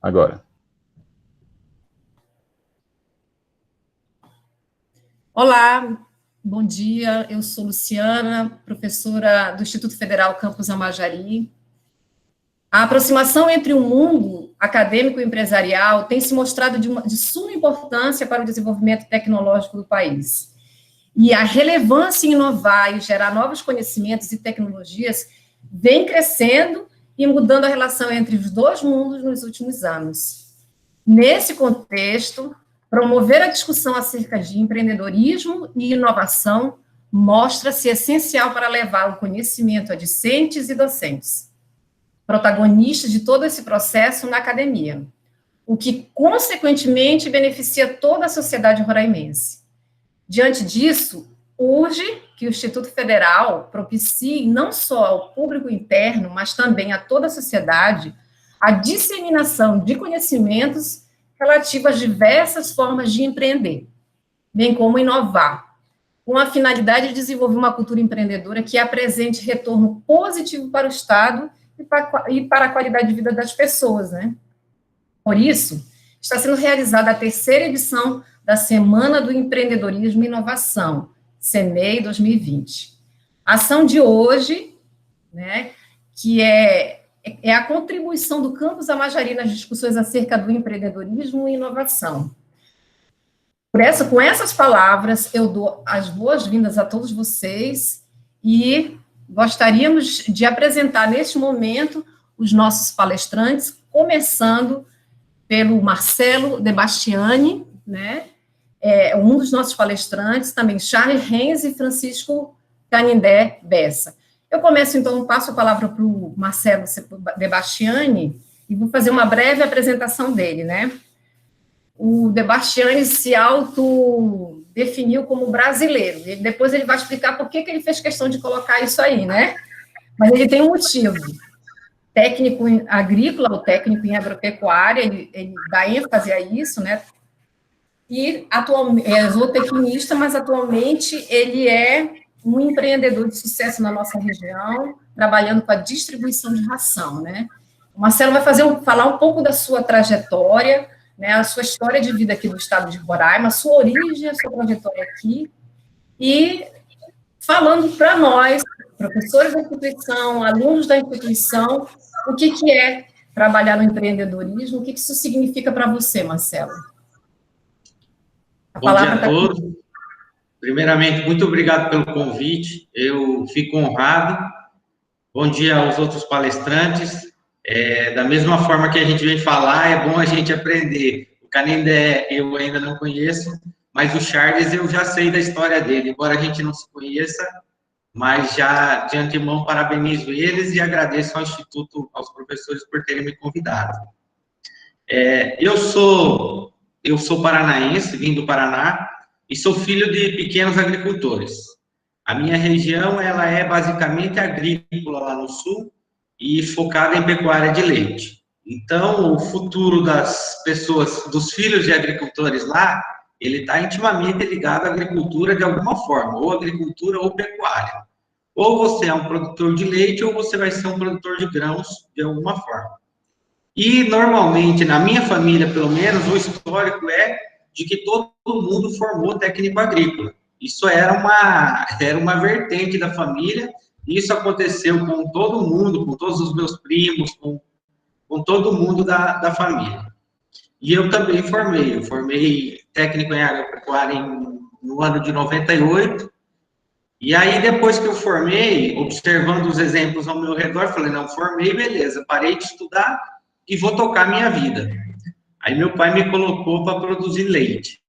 Agora. Olá, bom dia. Eu sou Luciana, professora do Instituto Federal Campus Amajari. A aproximação entre o mundo acadêmico e empresarial tem se mostrado de suma importância para o desenvolvimento tecnológico do país. E a relevância em inovar e gerar novos conhecimentos e tecnologias vem crescendo e mudando a relação entre os dois mundos nos últimos anos. Nesse contexto, promover a discussão acerca de empreendedorismo e inovação mostra-se essencial para levar o conhecimento a discentes e docentes, protagonistas de todo esse processo na academia, o que, consequentemente, beneficia toda a sociedade roraimense. Diante disso, urge que o Instituto Federal propicie não só ao público interno, mas também a toda a sociedade, a disseminação de conhecimentos relativos às diversas formas de empreender, bem como inovar, com a finalidade de desenvolver uma cultura empreendedora que apresente retorno positivo para o Estado e para a qualidade de vida das pessoas, né? Por isso, está sendo realizada a 3ª edição da Semana do Empreendedorismo e Inovação, CEMEI 2020. A ação de hoje, né, que é a contribuição do Campus Amajari nas discussões acerca do empreendedorismo e inovação. Com essas palavras, eu dou as boas-vindas a todos vocês e gostaríamos de apresentar, neste momento, os nossos palestrantes, começando pelo Marcelo De Bastiani, né, um dos nossos palestrantes, também Charles Renz e Francisco Canindé Bessa. Eu começo, então, passo a palavra para o Marcelo De Bastiani e vou fazer uma breve apresentação dele, né? O De Bastiani se autodefiniu como brasileiro, e depois ele vai explicar por que ele fez questão de colocar isso aí, né? Mas ele tem um motivo. Técnico em agrícola, ou técnico em agropecuária, ele dá ênfase a isso, né? E atualmente é zootecnista, mas atualmente ele é um empreendedor de sucesso na nossa região, trabalhando com a distribuição de ração, né? O Marcelo vai falar um pouco da sua trajetória, né, a sua história de vida aqui no estado de Roraima, a sua origem, a sua trajetória aqui, e falando para nós, professores da instituição, alunos da instituição, o que é trabalhar no empreendedorismo, o que isso significa para você, Marcelo? Bom dia a todos. Primeiramente, muito obrigado pelo convite, eu fico honrado. Bom dia aos outros palestrantes. Da mesma forma que a gente vem falar, é bom a gente aprender. O Canindé eu ainda não conheço, mas o Charles eu já sei da história dele, embora a gente não se conheça, mas já de antemão parabenizo eles e agradeço ao Instituto, aos professores por terem me convidado. Eu sou paranaense, vim do Paraná, e sou filho de pequenos agricultores. A minha região, ela é basicamente agrícola lá no sul e focada em pecuária de leite. Então, o futuro das pessoas, dos filhos de agricultores lá, ele está intimamente ligado à agricultura de alguma forma, ou agricultura ou pecuária. Ou você é um produtor de leite, ou você vai ser um produtor de grãos de alguma forma. E, normalmente, na minha família, pelo menos, o histórico é de que todo mundo formou técnico agrícola. Isso era uma vertente da família, e isso aconteceu com todo mundo, com todos os meus primos, com todo mundo da família. E eu também formei técnico em agropecuária no ano de 98, e aí depois que eu formei, observando os exemplos ao meu redor, falei, não, formei, beleza, parei de estudar e vou tocar minha vida. Aí meu pai me colocou para produzir leite.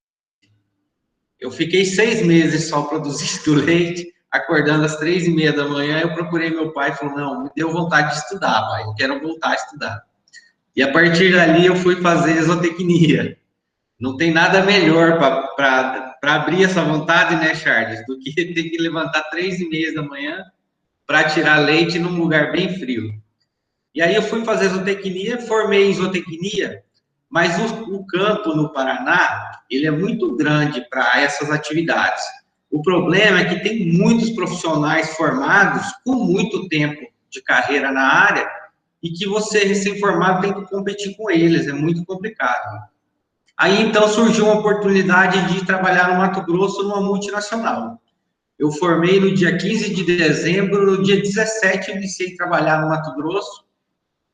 Eu fiquei 6 meses só produzindo leite, acordando às 3h30 da manhã, eu procurei meu pai e falei, não, me deu vontade de estudar, pai, eu quero voltar a estudar. E a partir dali eu fui fazer zootecnia. Não tem nada melhor para abrir essa vontade, né, Charles, do que ter que levantar 3h30 da manhã para tirar leite num lugar bem frio. E aí eu fui fazer zootecnia, formei em zootecnia, mas o campo no Paraná, ele é muito grande para essas atividades. O problema é que tem muitos profissionais formados com muito tempo de carreira na área e que você, recém-formado, tem que competir com eles, é muito complicado. Aí, então, surgiu uma oportunidade de trabalhar no Mato Grosso, numa multinacional. Eu formei no dia 15 de dezembro, no dia 17 eu iniciei a trabalhar no Mato Grosso,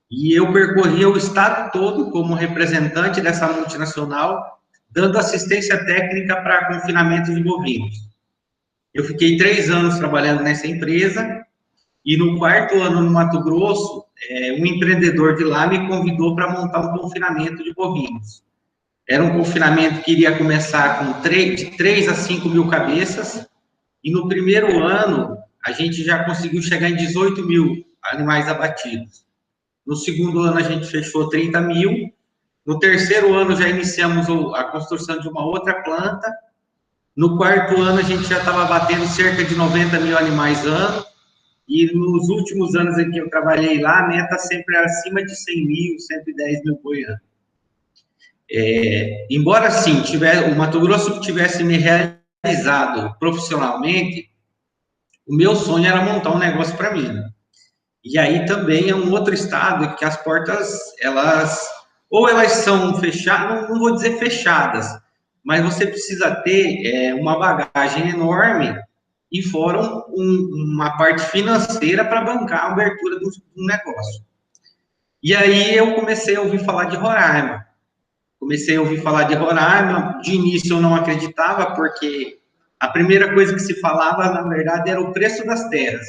e eu percorria o estado todo como representante dessa multinacional, dando assistência técnica para confinamento de bovinos. Eu fiquei 3 anos trabalhando nessa empresa, e no 4º ano no Mato Grosso, um empreendedor de lá me convidou para montar um confinamento de bovinos. Era um confinamento que iria começar com de 3 a 5 mil cabeças, e no primeiro ano, a gente já conseguiu chegar em 18 mil animais abatidos. No segundo ano, a gente fechou 30 mil. No terceiro ano, já iniciamos a construção de uma outra planta. No 4º ano, a gente já estava batendo cerca de 90 mil animais ano. E nos últimos anos em que eu trabalhei lá, a meta sempre era acima de 100 mil, 110 mil boi ano. Embora, sim, o Mato Grosso tivesse me realizado profissionalmente, o meu sonho era montar um negócio para mim. E aí também é um outro estado que as portas, elas são fechadas, não vou dizer fechadas, mas você precisa ter uma bagagem enorme e fora uma parte financeira para bancar a abertura do negócio. E aí eu comecei a ouvir falar de Roraima. De início eu não acreditava, porque a primeira coisa que se falava, na verdade, era o preço das terras.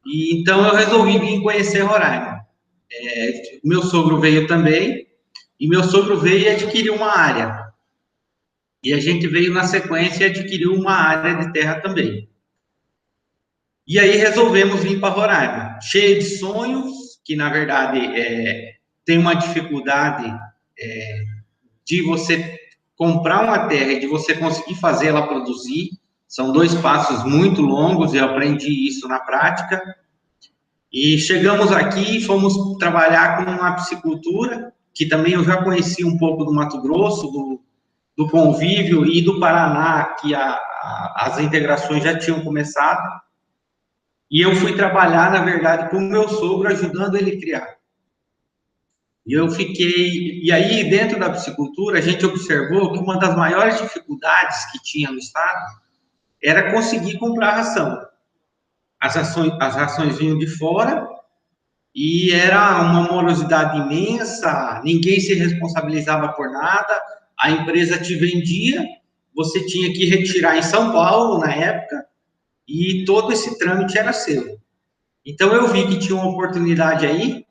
E então eu resolvi vir conhecer Roraima. Meu sogro veio também, e meu sogro veio e adquiriu uma área. E a gente veio na sequência e adquiriu uma área de terra também. E aí resolvemos vir para Roraima, cheio de sonhos, que na verdade tem uma dificuldade de você comprar uma terra e de você conseguir fazer ela produzir. São 2 passos muito longos, eu aprendi isso na prática. E chegamos aqui e fomos trabalhar com a piscicultura, que também eu já conheci um pouco do Mato Grosso, do convívio e do Paraná, que as integrações já tinham começado. E eu fui trabalhar, na verdade, com o meu sogro, ajudando ele a criar. E aí, dentro da piscicultura, a gente observou que uma das maiores dificuldades que tinha no estado era conseguir comprar ração. As rações vinham de fora e era uma morosidade imensa, ninguém se responsabilizava por nada, a empresa te vendia, você tinha que retirar em São Paulo, na época, e todo esse trâmite era seu. Então, eu vi que tinha uma oportunidade aí,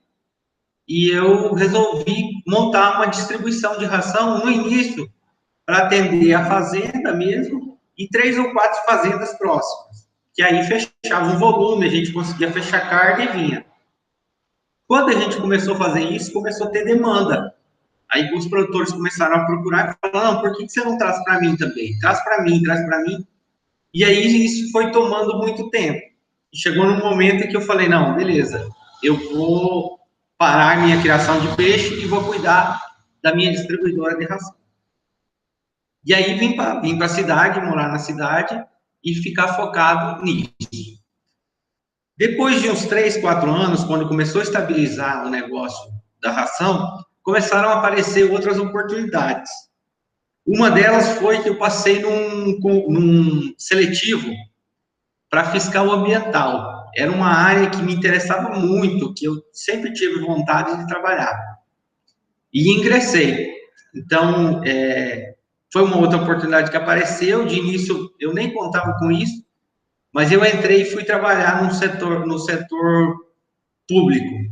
e eu resolvi montar uma distribuição de ração no início, para atender a fazenda mesmo, e 3 ou 4 fazendas próximas, que aí fechava um volume, a gente conseguia fechar carga e vinha. Quando a gente começou a fazer isso, começou a ter demanda. Aí os produtores começaram a procurar e falaram, não, por que você não traz para mim também? Traz para mim. E aí isso foi tomando muito tempo. E chegou num momento em que eu falei, não, beleza, eu vou parar minha criação de peixe e vou cuidar da minha distribuidora de ração. E aí vim para a cidade, morar na cidade e ficar focado nisso. Depois de uns 3, 4 anos, quando começou a estabilizar o negócio da ração, começaram a aparecer outras oportunidades. Uma delas foi que eu passei num seletivo para fiscal ambiental. Era uma área que me interessava muito, que eu sempre tive vontade de trabalhar. E ingressei. Então, foi uma outra oportunidade que apareceu. De início, eu nem contava com isso, mas eu entrei e fui trabalhar no setor público.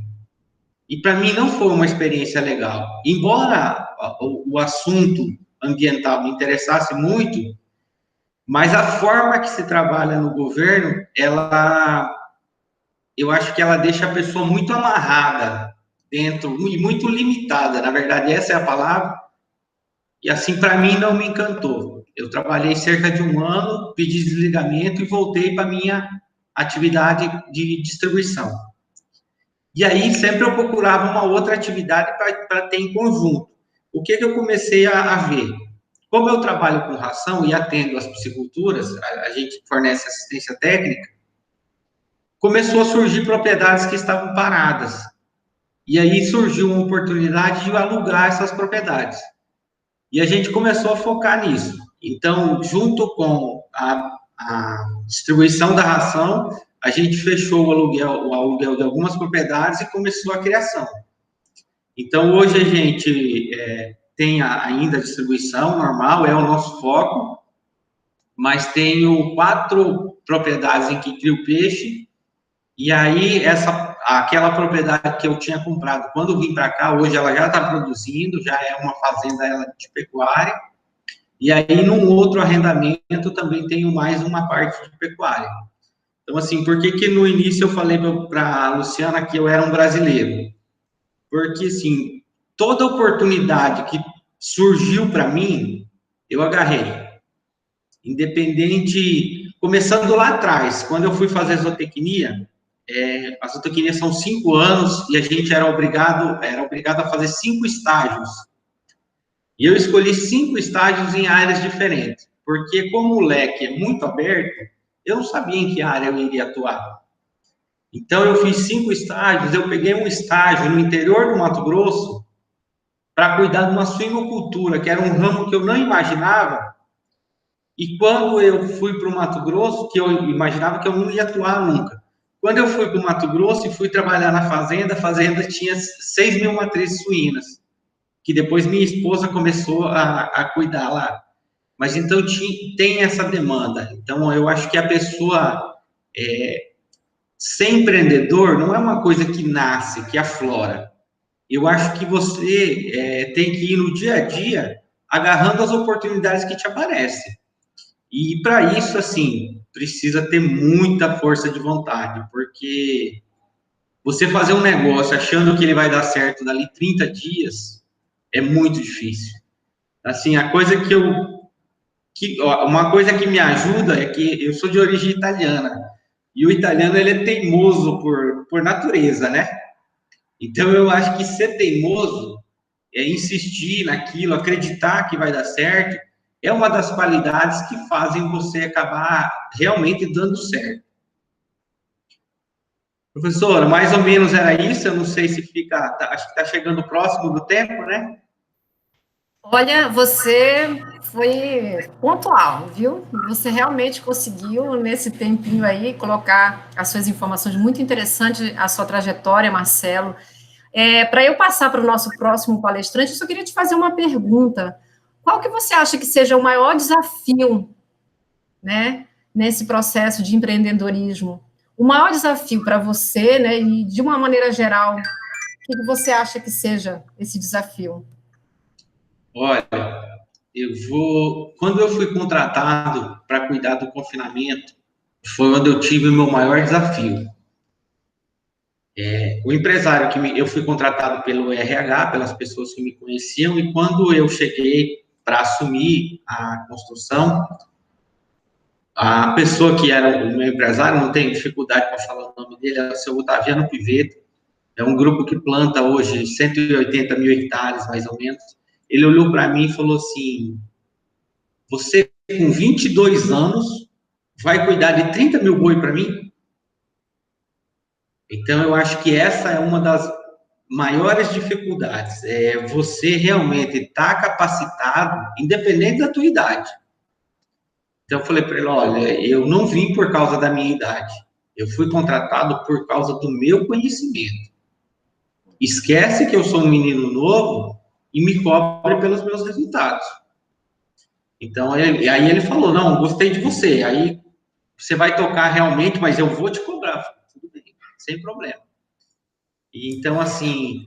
E para mim não foi uma experiência legal. Embora o assunto ambiental me interessasse muito, mas a forma que se trabalha no governo, eu acho que ela deixa a pessoa muito amarrada dentro, e muito limitada, na verdade essa é a palavra, e assim para mim não me encantou. Eu trabalhei cerca de 1 ano, pedi desligamento e voltei para minha atividade de distribuição. E aí sempre eu procurava uma outra atividade para ter em conjunto. O que eu comecei a ver? Como eu trabalho com ração e atendo as pisciculturas, a gente fornece assistência técnica, começou a surgir propriedades que estavam paradas. E aí surgiu uma oportunidade de alugar essas propriedades. E a gente começou a focar nisso. Então, junto com a distribuição da ração, a gente fechou o aluguel de algumas propriedades e começou a criação. Então, hoje a gente tem ainda a distribuição normal, é o nosso foco, mas tenho 4 propriedades em que crio peixe, e aí aquela propriedade que eu tinha comprado quando vim para cá, hoje ela já está produzindo, já é uma fazenda de pecuária, e aí num outro arrendamento também tenho mais uma parte de pecuária. Então, assim, por que no início eu falei para a Luciana que eu era um brasileiro? Porque, assim, toda oportunidade que surgiu para mim, eu agarrei. Independente, começando lá atrás, quando eu fui fazer zootecnia, a zootecnia são 5 anos e a gente era obrigado a fazer 5 estágios. E eu escolhi 5 estágios em áreas diferentes, porque como o leque é muito aberto, eu não sabia em que área eu iria atuar. Então, eu fiz 5 estágios, eu peguei um estágio no interior do Mato Grosso para cuidar de uma suinocultura, que era um ramo que eu não imaginava. E quando eu fui para o Mato Grosso, que eu imaginava que eu não ia atuar nunca. Quando eu fui para o Mato Grosso e fui trabalhar na fazenda, a fazenda tinha 6 mil matrizes suínas, que depois minha esposa começou a cuidar lá. Mas então tem essa demanda. Então, eu acho que a pessoa ser empreendedor não é uma coisa que nasce, que aflora. Eu acho que você tem que ir no dia a dia agarrando as oportunidades que te aparecem. E para isso, assim, precisa ter muita força de vontade, porque você fazer um negócio achando que ele vai dar certo dali 30 dias é muito difícil. Assim, uma coisa que me ajuda é que eu sou de origem italiana, e o italiano, ele é teimoso por natureza, né? Então, eu acho que ser teimoso é insistir naquilo, acreditar que vai dar certo, é uma das qualidades que fazem você acabar realmente dando certo. Professora, mais ou menos era isso, eu não sei se acho que está chegando próximo do tempo, né? Olha, você foi pontual, viu? Você realmente conseguiu, nesse tempinho aí, colocar as suas informações muito interessantes, a sua trajetória, Marcelo. Para eu passar para o nosso próximo palestrante, eu só queria te fazer uma pergunta. Qual que você acha que seja o maior desafio, né, nesse processo de empreendedorismo? O maior desafio para você, né, e de uma maneira geral, o que você acha que seja esse desafio? Olha, quando eu fui contratado para cuidar do confinamento, foi onde eu tive o meu maior desafio. O empresário eu fui contratado pelo RH, pelas pessoas que me conheciam, e quando eu cheguei para assumir a construção, a pessoa que era o meu empresário, não tenho dificuldade para falar o nome dele, é o seu Otaviano Piveto, é um grupo que planta hoje 180 mil hectares, mais ou menos. Ele olhou para mim e falou assim: você, com 22 anos, vai cuidar de 30 mil boi para mim? Então, eu acho que essa é uma das maiores dificuldades, é você realmente estar capacitado, independente da tua idade. Então, eu falei para ele, olha, eu não vim por causa da minha idade, eu fui contratado por causa do meu conhecimento. Esquece que eu sou um menino novo e me cobre pelos meus resultados. Então, aí ele falou, não, gostei de você, aí você vai tocar realmente, mas eu vou te cobrar. Tudo bem, sem problema. Então, assim,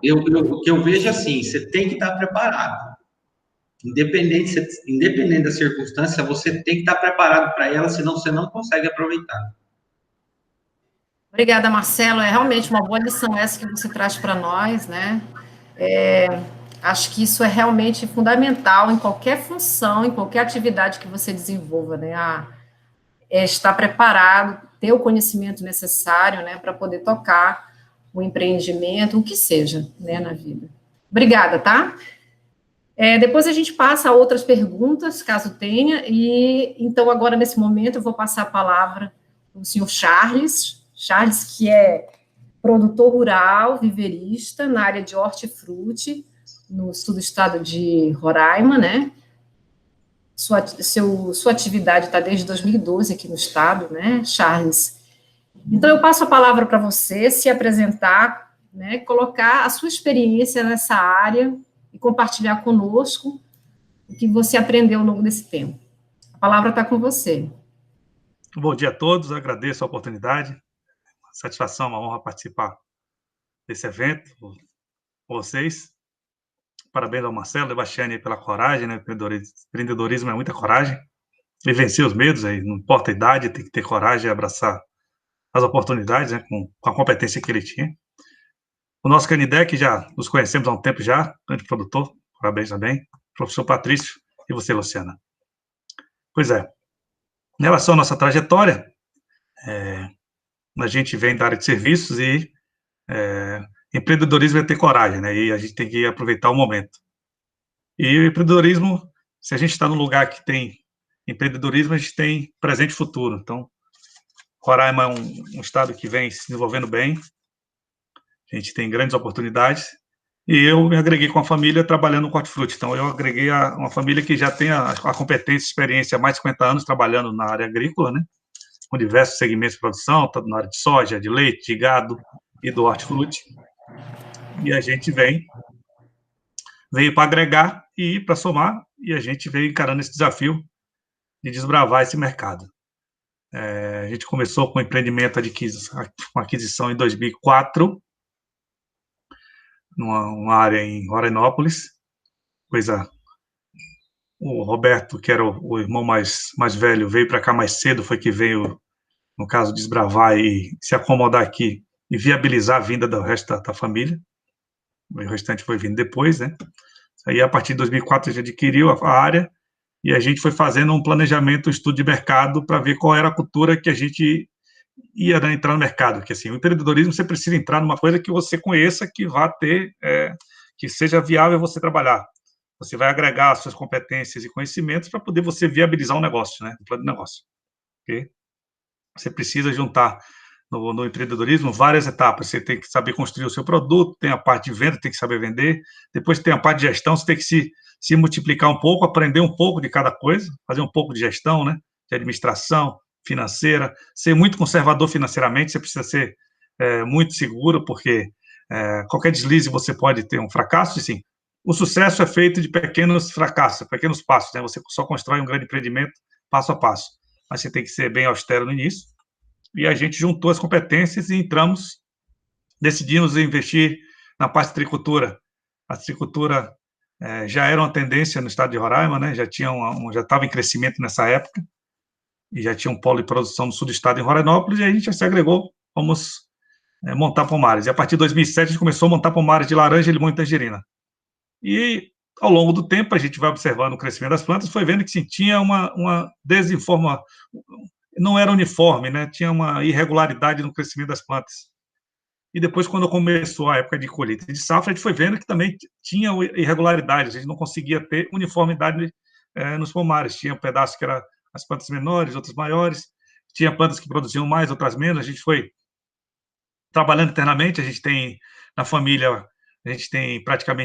o que eu vejo assim, você tem que estar preparado. Independente da circunstância, você tem que estar preparado para ela, senão você não consegue aproveitar. Obrigada, Marcelo. É realmente uma boa lição essa que você traz para nós, né? Acho que isso é realmente fundamental em qualquer função, em qualquer atividade que você desenvolva, né? Estar preparado, ter o conhecimento necessário, né, para poder tocar o empreendimento, o que seja, né, na vida. Obrigada, tá? Depois a gente passa a outras perguntas, caso tenha, e então agora, nesse momento, eu vou passar a palavra para o senhor Charles, que é produtor rural, viverista, na área de hortifruti, no sul do estado de Roraima, né? Sua atividade está desde 2012 aqui no estado, né, Charles? Então, eu passo a palavra para você se apresentar, né, colocar a sua experiência nessa área e compartilhar conosco o que você aprendeu ao longo desse tempo. A palavra está com você. Bom dia a todos, eu agradeço a oportunidade, uma satisfação, uma honra participar desse evento com vocês. Parabéns ao Marcelo e Bastiani pela coragem, né? Empreendedorismo é muita coragem, e vencer os medos, aí, não importa a idade, tem que ter coragem e abraçar as oportunidades, né? Com a competência que ele tinha. O nosso Canidec, já nos conhecemos há um tempo já, grande produtor, parabéns também, professor Patrício, e você, Luciana. Pois é, em relação à nossa trajetória, a gente vem da área de serviços e empreendedorismo é ter coragem, né? E a gente tem que aproveitar o momento. E o empreendedorismo, se a gente está num lugar que tem empreendedorismo, a gente tem presente e futuro. Então, Roraima é um estado que vem se desenvolvendo bem, a gente tem grandes oportunidades, e eu me agreguei com a família trabalhando no hortifruti. Então, eu agreguei a uma família que já tem a competência e experiência há mais de 50 anos trabalhando na área agrícola, né? Com diversos segmentos de produção, tanto na área de soja, de leite, de gado e do hortifruti. E a gente veio para agregar e para somar, e a gente veio encarando esse desafio de desbravar esse mercado. A gente começou com o empreendimento com aquisição em 2004, numa área em Rorainópolis, o Roberto, que era o irmão mais velho, veio para cá mais cedo, foi que veio, no caso, desbravar e se acomodar aqui e viabilizar a vinda do resto da família. O restante foi vindo depois, né? Aí, a partir de 2004, a gente adquiriu a área e a gente foi fazendo um planejamento, um estudo de mercado para ver qual era a cultura que a gente ia, né, entrar no mercado. Porque, assim, o empreendedorismo, você precisa entrar numa coisa que você conheça, que vá ter, que seja viável você trabalhar. Você vai agregar as suas competências e conhecimentos para poder você viabilizar um negócio, né? Um plano de negócio. Okay? Você precisa juntar no empreendedorismo várias etapas. Você tem que saber construir o seu produto, tem a parte de venda, tem que saber vender, depois tem a parte de gestão, você tem que se multiplicar um pouco, aprender um pouco de cada coisa, fazer um pouco de gestão, né? De administração financeira, ser muito conservador financeiramente, você precisa ser muito seguro, porque qualquer deslize você pode ter um fracasso, e sim, o sucesso é feito de pequenos fracassos, pequenos passos, né? Você só constrói um grande empreendimento passo a passo, mas você tem que ser bem austero no início. E a gente juntou as competências e decidimos investir na parte de tricultura. A tricultura já era uma tendência no estado de Roraima, né? Já estava em crescimento nessa época, e já tinha um polo de produção no sul do estado, em Rorainópolis, e a gente já se agregou, vamos montar pomares. E a partir de 2007, a gente começou a montar pomares de laranja, limão e tangerina. E, ao longo do tempo, a gente vai observando o crescimento das plantas, foi vendo que sim, tinha uma desinformação, não era uniforme, né? Tinha uma irregularidade no crescimento das plantas. E depois, quando começou a época de colheita e de safra, a gente foi vendo que também tinha irregularidades, a gente não conseguia ter uniformidade nos pomares. Tinha pedaços que eram as plantas menores, outras maiores, tinha plantas que produziam mais, outras menos. A gente foi trabalhando internamente, a gente tem, na família,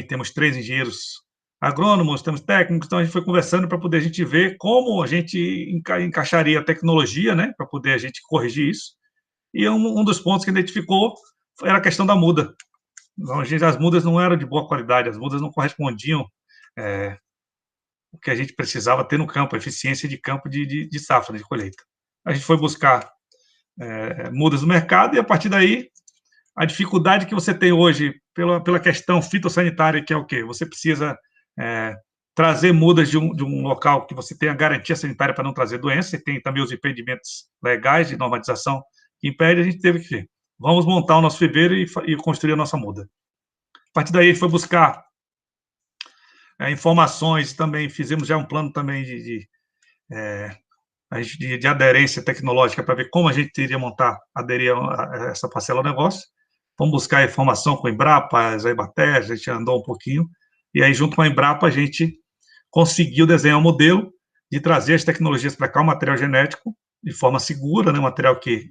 temos 3 engenheiros agrônomos, temos técnicos, então a gente foi conversando para poder a gente ver como a gente encaixaria a tecnologia, né, para poder a gente corrigir isso. E um dos pontos que identificou era a questão da muda. Então, as mudas não eram de boa qualidade, as mudas não correspondiam o que a gente precisava ter no campo, a eficiência de campo de safra, de colheita. A gente foi buscar mudas no mercado e, a partir daí, a dificuldade que você tem hoje pela questão fitossanitária, que é o quê? Você precisa trazer mudas de um local que você tenha garantia sanitária para não trazer doença, e tem também os impedimentos legais de normatização que impede. A gente teve que, vamos montar o nosso viveiro e construir a nossa muda. A partir daí, a gente foi buscar informações também, fizemos já um plano também de aderência tecnológica para ver como a gente iria aderir a essa parcela do negócio. Vamos buscar informação com a Embrapa, a Emater, a gente andou um pouquinho, e aí, junto com a Embrapa, a gente conseguiu desenhar um modelo de trazer as tecnologias para cá, o material genético, de forma segura, né, um material que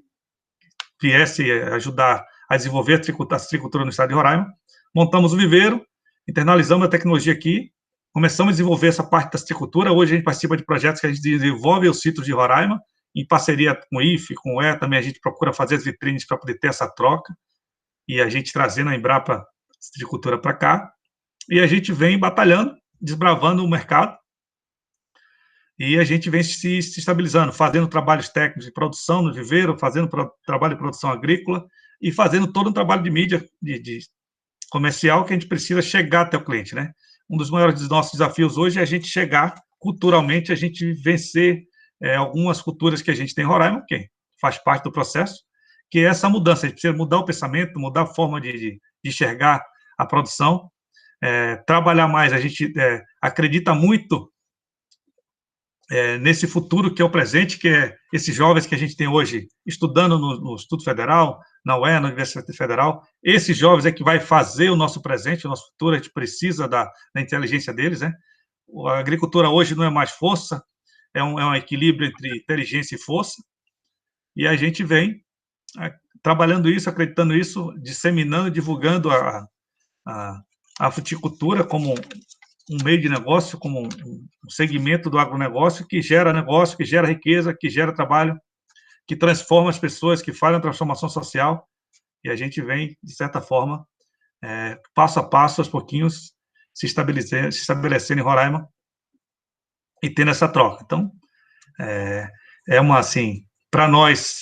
viesse ajudar a desenvolver a citricultura no estado de Roraima. Montamos o viveiro, internalizamos a tecnologia aqui, começamos a desenvolver essa parte da citricultura. Hoje a gente participa de projetos que a gente desenvolve os citros de Roraima, em parceria com o IFE, com o E, também a gente procura fazer as vitrines para poder ter essa troca, e a gente trazendo a Embrapa Citricultura para cá, e a gente vem batalhando, desbravando o mercado, e a gente vem se estabilizando, fazendo trabalhos técnicos de produção no viveiro, fazendo trabalho de produção agrícola, e fazendo todo um trabalho de mídia, de comercial, que a gente precisa chegar até o cliente, né? Um dos maiores dos nossos desafios hoje é a gente chegar culturalmente, a gente vencer algumas culturas que a gente tem em Roraima, que faz parte do processo, que é essa mudança. A gente precisa mudar o pensamento, mudar a forma de enxergar a produção, trabalhar mais. A gente acredita muito nesse futuro que é o presente, que é esses jovens que a gente tem hoje estudando no Instituto Federal, na UE, na Universidade Federal. Esses jovens é que vai fazer o nosso presente, o nosso futuro. A gente precisa da inteligência deles, né? A agricultura hoje não é mais força, é um equilíbrio entre inteligência e força, e a gente vem trabalhando isso, acreditando isso, disseminando, divulgando a fruticultura como um meio de negócio, como um segmento do agronegócio que gera negócio, que gera riqueza, que gera trabalho, que transforma as pessoas, que faz a transformação social, e a gente vem, de certa forma, passo a passo, aos pouquinhos, se estabelecendo em Roraima e tendo essa troca. Então, assim, para nós,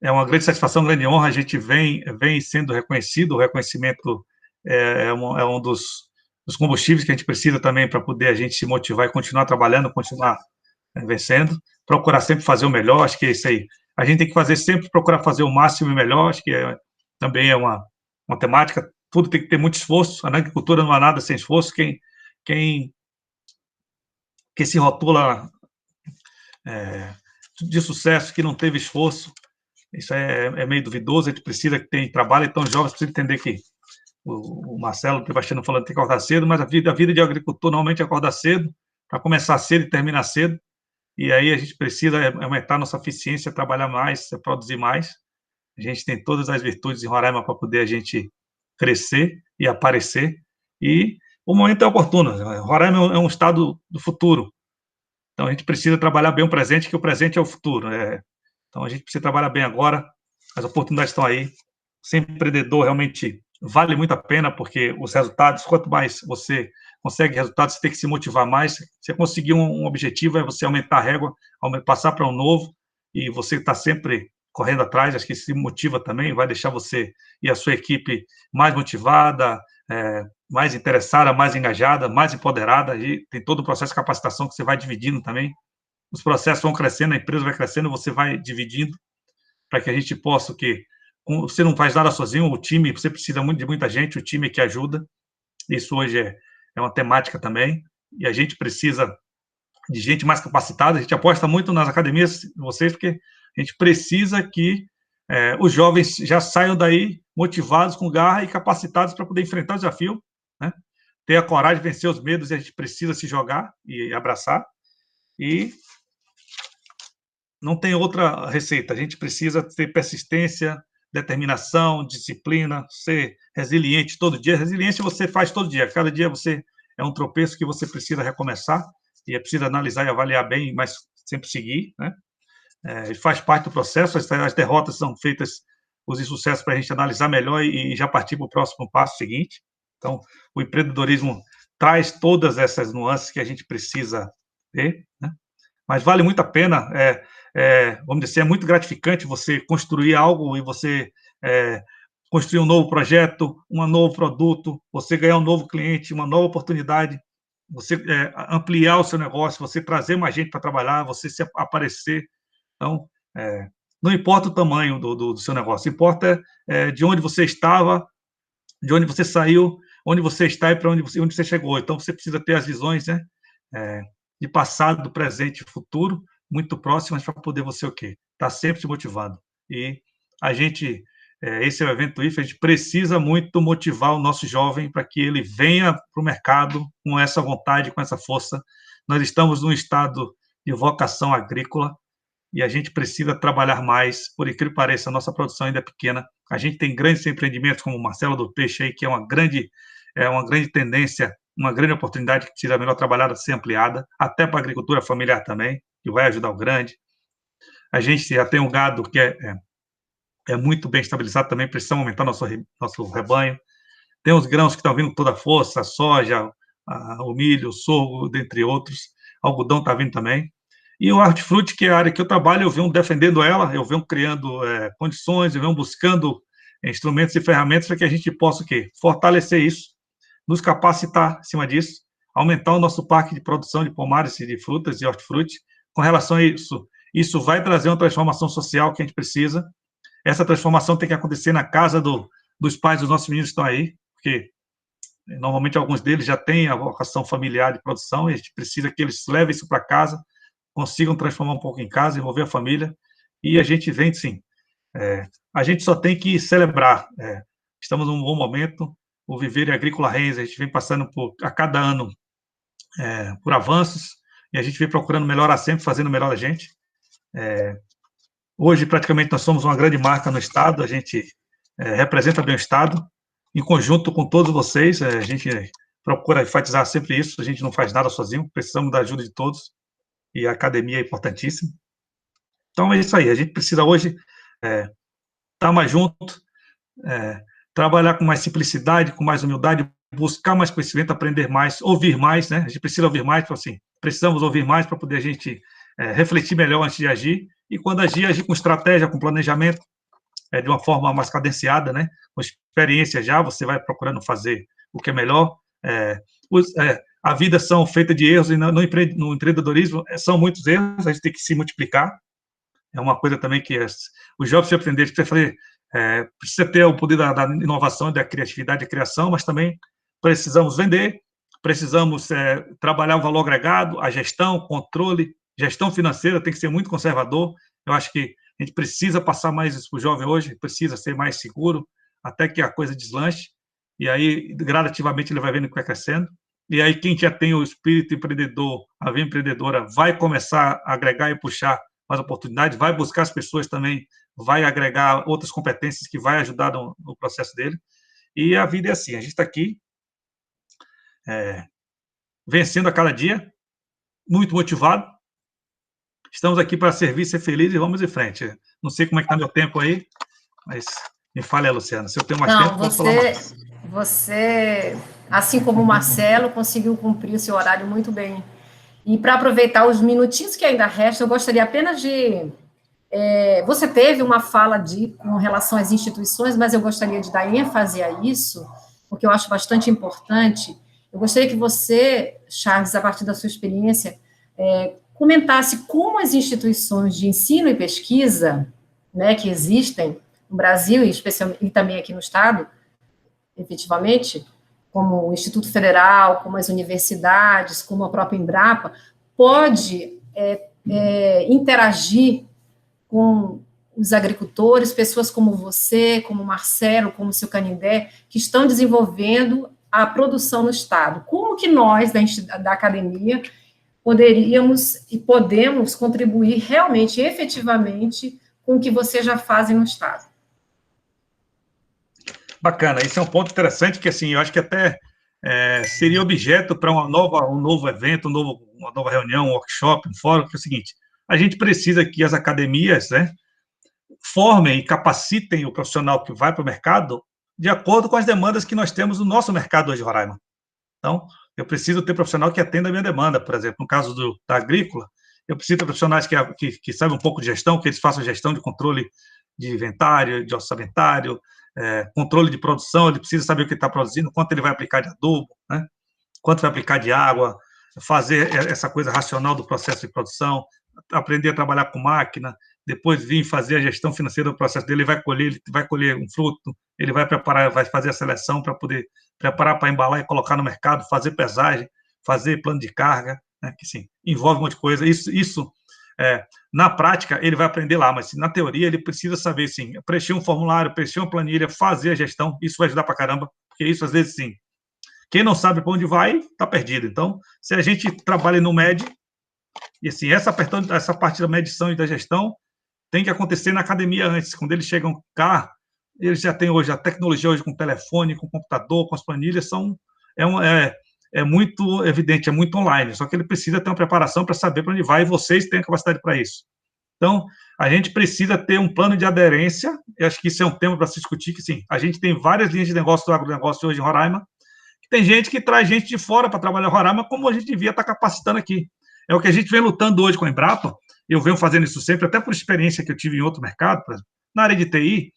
é uma grande satisfação, uma grande honra, a gente vem sendo reconhecido, o reconhecimento é um dos combustíveis que a gente precisa também para poder a gente se motivar e continuar trabalhando, continuar vencendo, procurar sempre fazer o melhor. Acho que é isso aí. A gente tem que fazer sempre, procurar fazer o máximo e melhor. Acho que também é uma temática. Tudo tem que ter muito esforço. A agricultura não há nada sem esforço. Quem se rotula de sucesso, que não teve esforço, isso é meio duvidoso. A gente precisa que tenha trabalho. Então, os jovens precisam entender que o Marcelo Sebastiano falando que tem que acordar cedo, mas a vida de agricultor normalmente é acordar cedo, para começar cedo e terminar cedo, e aí a gente precisa aumentar nossa eficiência, trabalhar mais, produzir mais. A gente tem todas as virtudes em Roraima para poder a gente crescer e aparecer, e o momento é oportuno. Roraima é um estado do futuro, então a gente precisa trabalhar bem o presente, que o presente é o futuro. Então a gente precisa trabalhar bem agora, as oportunidades estão aí. Ser empreendedor realmente vale muito a pena, porque os resultados, quanto mais você consegue resultados, você tem que se motivar mais. Você conseguir um objetivo, é você aumentar a régua, passar para um novo, e você está sempre correndo atrás. Acho que isso se motiva também, vai deixar você e a sua equipe mais motivada, mais interessada, mais engajada, mais empoderada, e tem todo o processo de capacitação que você vai dividindo também. Os processos vão crescendo, a empresa vai crescendo, você vai dividindo, para que a gente possa, o quê? Você não faz nada sozinho, o time, você precisa muito de muita gente, o time que ajuda. Isso hoje é uma temática também, e a gente precisa de gente mais capacitada. A gente aposta muito nas academias de vocês, porque a gente precisa que os jovens já saiam daí motivados, com garra e capacitados para poder enfrentar o desafio, né? Ter a coragem de vencer os medos, e a gente precisa se jogar e abraçar, e não tem outra receita. A gente precisa ter persistência, determinação, disciplina, ser resiliente todo dia. Resiliência você faz todo dia. Cada dia você é um tropeço que você precisa recomeçar, e é preciso analisar e avaliar bem, mas sempre seguir, né? Faz parte do processo. As derrotas são feitas, os insucessos, para a gente analisar melhor e já partir para o próximo passo seguinte. Então, o empreendedorismo traz todas essas nuances que a gente precisa ter, né? Mas vale muito a pena. Vamos dizer, é muito gratificante você construir algo, e você construir um novo projeto, um novo produto, você ganhar um novo cliente, uma nova oportunidade, você ampliar o seu negócio, você trazer mais gente para trabalhar, você se aparecer. Então, não importa o tamanho do seu negócio, importa de onde você estava, de onde você saiu, onde você está e para onde você chegou. Então, você precisa ter as visões, né, de passado, presente e futuro, muito próximas, para poder você, o quê? Estar sempre se motivando. E a gente, esse é o evento IFE, a gente precisa muito motivar o nosso jovem para que ele venha para o mercado com essa vontade, com essa força. Nós estamos num estado de vocação agrícola, e a gente precisa trabalhar mais, por incrível que pareça, a nossa produção ainda é pequena. A gente tem grandes empreendimentos, como o Marcelo do Peixe, aí, que é uma grande tendência, uma grande oportunidade que precisa melhor trabalhada, ser ampliada, até para a agricultura familiar também, que vai ajudar o grande. A gente já tem um gado que é muito bem estabilizado também, precisamos aumentar nosso rebanho. Tem os grãos que estão vindo com toda a força, a soja, o milho, o sorgo, dentre outros. Algodão está vindo também. E o hortifruti, que é a área que eu trabalho, eu venho defendendo ela, eu venho criando condições, eu venho buscando instrumentos e ferramentas para que a gente possa o quê? Fortalecer isso, nos capacitar em cima disso, aumentar o nosso parque de produção de pomares e de frutas e hortifruti. Com relação a isso, isso vai trazer uma transformação social que a gente precisa. Essa transformação tem que acontecer na casa dos pais dos nossos meninos que estão aí, porque normalmente alguns deles já têm a vocação familiar de produção e a gente precisa que eles levem isso para casa, consigam transformar um pouco em casa, envolver a família, e a gente vem, sim. A gente só tem que celebrar. Estamos num bom momento, o Viveiro e Agrícola Reis, a gente vem passando a cada ano por avanços, e a gente vem procurando melhorar sempre, fazendo o melhor da gente. Hoje, praticamente, nós somos uma grande marca no Estado, a gente representa bem o Estado, em conjunto com todos vocês, a gente procura enfatizar sempre isso, a gente não faz nada sozinho, precisamos da ajuda de todos, e a academia é importantíssima. Então, é isso aí, a gente precisa hoje estar mais junto, trabalhar com mais simplicidade, com mais humildade, buscar mais conhecimento, aprender mais, ouvir mais, né? A gente precisa ouvir mais, assim, precisamos ouvir mais para poder a gente refletir melhor antes de agir, e quando agir com estratégia, com planejamento, de uma forma mais cadenciada, né? Com experiência já, você vai procurando fazer o que é melhor. A vida são feita de erros, e no empreendedorismo são muitos erros, a gente tem que se multiplicar. É uma coisa também que os jovens precisam aprender, precisa ter o poder da inovação, da criatividade, da criação, mas também precisamos vender, precisamos trabalhar o valor agregado, a gestão, controle, gestão financeira tem que ser muito conservador. Eu acho que a gente precisa passar mais isso para o jovem hoje, precisa ser mais seguro, até que a coisa deslanche, e aí, gradativamente, ele vai vendo que vai crescendo. E aí, quem já tem o espírito empreendedor, a veia empreendedora, vai começar a agregar e puxar mais oportunidades, vai buscar as pessoas também, vai agregar outras competências que vai ajudar no processo dele. E a vida é assim, a gente está aqui, vencendo a cada dia, muito motivado. Estamos aqui para servir, ser feliz e vamos em frente. Não sei como é que está meu tempo aí, mas me fale, Luciana, se eu tenho mais tempo, posso falar mais. Você, assim como o Marcelo, conseguiu cumprir o seu horário muito bem. E para aproveitar os minutinhos que ainda restam, eu gostaria apenas de... você teve uma fala com relação às instituições, mas eu gostaria de dar ênfase a isso, porque eu acho bastante importante. Eu gostaria que você, Charles, a partir da sua experiência, comentasse como as instituições de ensino e pesquisa, né, que existem no Brasil e também aqui no Estado, efetivamente, como o Instituto Federal, como as universidades, como a própria Embrapa, pode interagir com os agricultores, pessoas como você, como o Marcelo, como o seu Canindé, que estão desenvolvendo a produção no Estado. Como que nós, da academia, poderíamos e podemos contribuir realmente, efetivamente, com o que vocês já fazem no Estado? Bacana, esse é um ponto interessante, que assim, eu acho que até seria objeto para um novo evento, uma nova reunião, um workshop, um fórum, que é o seguinte: a gente precisa que as academias, né, formem e capacitem o profissional que vai para o mercado de acordo com as demandas que nós temos no nosso mercado hoje, Roraima. Então, eu preciso ter profissional que atenda a minha demanda, por exemplo, no caso da agrícola, eu preciso ter profissionais que saibam um pouco de gestão, que eles façam gestão de controle de inventário, de orçamentário, controle de produção, ele precisa saber o que está produzindo, quanto ele vai aplicar de adubo, né? Quanto vai aplicar de água, fazer essa coisa racional do processo de produção, aprender a trabalhar com máquina, depois vir fazer a gestão financeira do processo dele, ele vai colher um fruto, ele vai preparar, vai fazer a seleção para poder preparar para embalar e colocar no mercado, fazer pesagem, fazer plano de carga, né, que sim, envolve um monte de coisa. Isso na prática, ele vai aprender lá, mas na teoria ele precisa saber, sim, preencher um formulário, preencher uma planilha, fazer a gestão, isso vai ajudar para caramba, porque isso, às vezes, sim, quem não sabe para onde vai, está perdido. Então, se a gente trabalha no MED, E assim, essa parte da medição e da gestão tem que acontecer na academia antes. Quando eles chegam cá, eles já têm hoje a tecnologia hoje com telefone, com computador, com as planilhas, é muito evidente, é muito online, só que ele precisa ter uma preparação para saber para onde vai, e vocês têm a capacidade para isso. Então, a gente precisa ter um plano de aderência, eu acho que isso é um tema para se discutir, que sim, a gente tem várias linhas de negócio do agronegócio hoje em Roraima, que tem gente que traz gente de fora para trabalhar em Roraima, como a gente devia estar capacitando aqui. É o que a gente vem lutando hoje com a Embrapa, eu venho fazendo isso sempre, até por experiência que eu tive em outro mercado, por exemplo, na área de TI,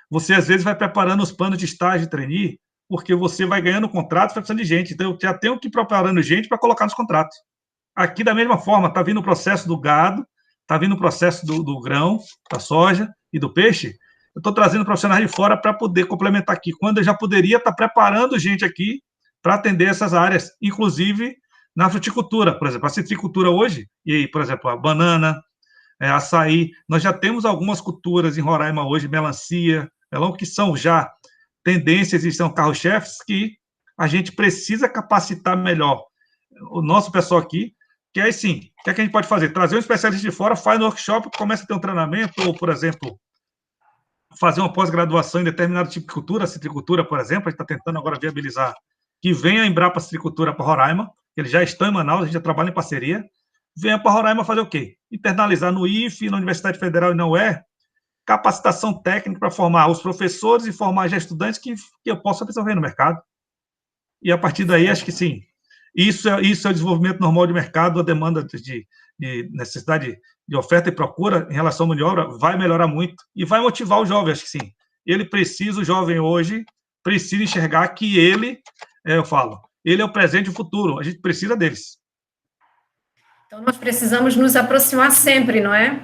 você às vezes vai preparando os planos de estágio e trainee, porque você vai ganhando contratos, vai precisando de gente, então eu já tenho que ir preparando gente para colocar nos contratos. Aqui, da mesma forma, está vindo o processo do gado, está vindo o processo do grão, da soja e do peixe, eu estou trazendo profissionais de fora para poder complementar aqui, quando eu já poderia estar preparando gente aqui para atender essas áreas, inclusive na fruticultura, por exemplo, a citricultura hoje, e por exemplo, a banana, açaí, nós já temos algumas culturas em Roraima hoje, melancia, melão, que são já tendências e são carro-chefes que a gente precisa capacitar melhor o nosso pessoal aqui, que aí sim, o que é que a gente pode fazer? Trazer um especialista de fora, faz no workshop, começa a ter um treinamento, ou, por exemplo, fazer uma pós-graduação em determinado tipo de cultura, a citricultura, por exemplo, a gente está tentando agora viabilizar que venha a Embrapa Citricultura para Roraima, eles já estão em Manaus, a gente já trabalha em parceria, venha para Roraima fazer o quê? Internalizar no IFE, na Universidade Federal e na UER, capacitação técnica para formar os professores e formar já estudantes que eu possa absorver no mercado. E a partir daí, acho que sim, isso é o desenvolvimento normal de mercado, a demanda de necessidade de oferta e procura em relação à mão de obra vai melhorar muito e vai motivar o jovem, acho que sim. O jovem hoje precisa enxergar que ele é o presente e o futuro, a gente precisa deles. Então, nós precisamos nos aproximar sempre, não é?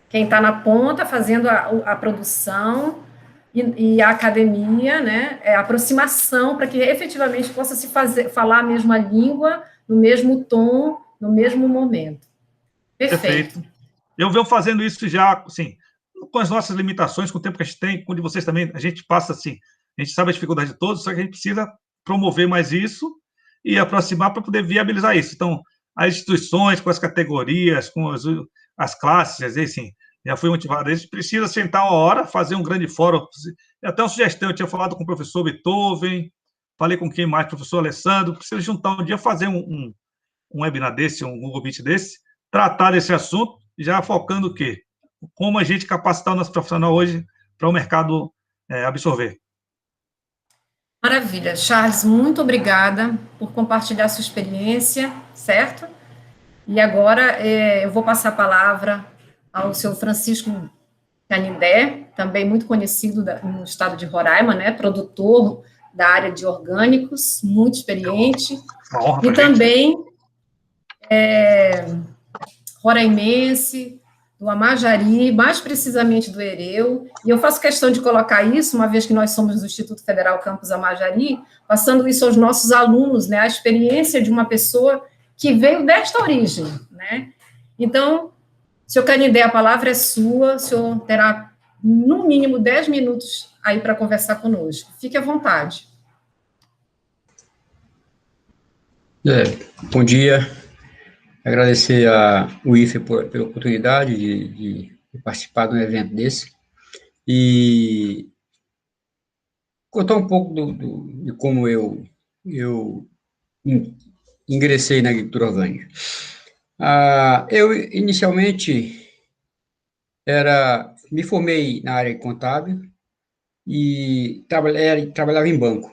Quem está na ponta fazendo a produção e a academia, né? É a aproximação para que efetivamente possa se falar a mesma língua, no mesmo tom, no mesmo momento. Perfeito. Eu venho fazendo isso já, assim, com as nossas limitações, com o tempo que a gente tem, com o de vocês também, a gente passa assim, a gente sabe a dificuldade de todos, só que a gente precisa promover mais isso e aproximar para poder viabilizar isso. Então, as instituições, com as categorias, com as classes, assim, já fui motivado. A gente precisa sentar uma hora, fazer um grande fórum. Até uma sugestão, eu tinha falado com o professor Beethoven, falei com quem mais, professor Alessandro, precisa juntar um dia, fazer um webinar desse, um Google Meet desse, tratar desse assunto, já focando o quê? Como a gente capacitar o nosso profissional hoje para o mercado absorver. Maravilha. Charles, muito obrigada por compartilhar sua experiência, certo? E agora eu vou passar a palavra ao senhor Francisco Canindé, também muito conhecido no estado de Roraima, né? Produtor da área de orgânicos, muito experiente. E também roraimense, do Amajari, mais precisamente do Hereu, e eu faço questão de colocar isso, uma vez que nós somos do Instituto Federal Campus Amajari, passando isso aos nossos alunos, né, a experiência de uma pessoa que veio desta origem, né? Então, senhor Canindé, a palavra é sua, o senhor terá, no mínimo, 10 minutos aí para conversar conosco. Fique à vontade. Bom dia. Agradecer ao IFE pela oportunidade de participar de um evento desse e contar um pouco de como eu ingressei na agricultura orgânica. Eu, inicialmente, me formei na área contábil e trabalhava em banco.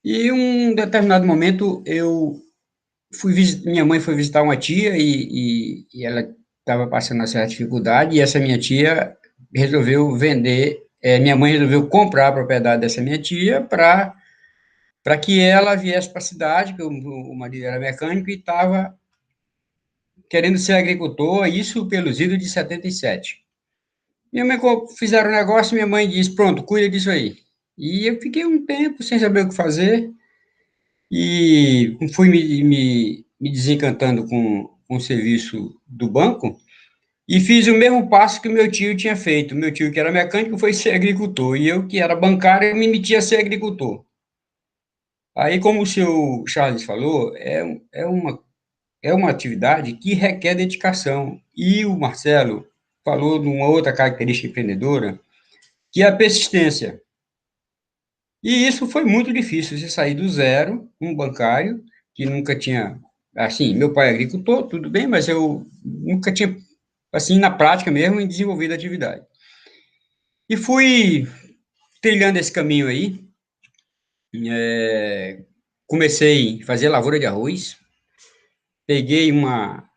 E, em um determinado momento, minha mãe foi visitar uma tia e ela estava passando uma certa dificuldade, e essa minha tia resolveu minha mãe resolveu comprar a propriedade dessa minha tia para que ela viesse para a cidade, que o marido era mecânico e estava querendo ser agricultor, isso pelos idos de 77. Minha mãe fizeram um negócio, minha mãe disse, pronto, cuida disso aí. E eu fiquei um tempo sem saber o que fazer, e fui me desencantando com o serviço do banco, e fiz o mesmo passo que o meu tio tinha feito. Meu tio, que era mecânico, foi ser agricultor, e eu, que era bancário, me meti a ser agricultor. Aí, como o senhor Charles falou, é é uma atividade que requer dedicação. E o Marcelo falou de uma outra característica empreendedora, que é a persistência. E isso foi muito difícil, você sair do zero, um bancário, que nunca tinha, assim, meu pai é agricultor, tudo bem, mas eu nunca tinha, assim, na prática mesmo, desenvolvido a atividade. E fui trilhando esse caminho aí, comecei a fazer lavoura de arroz, peguei uma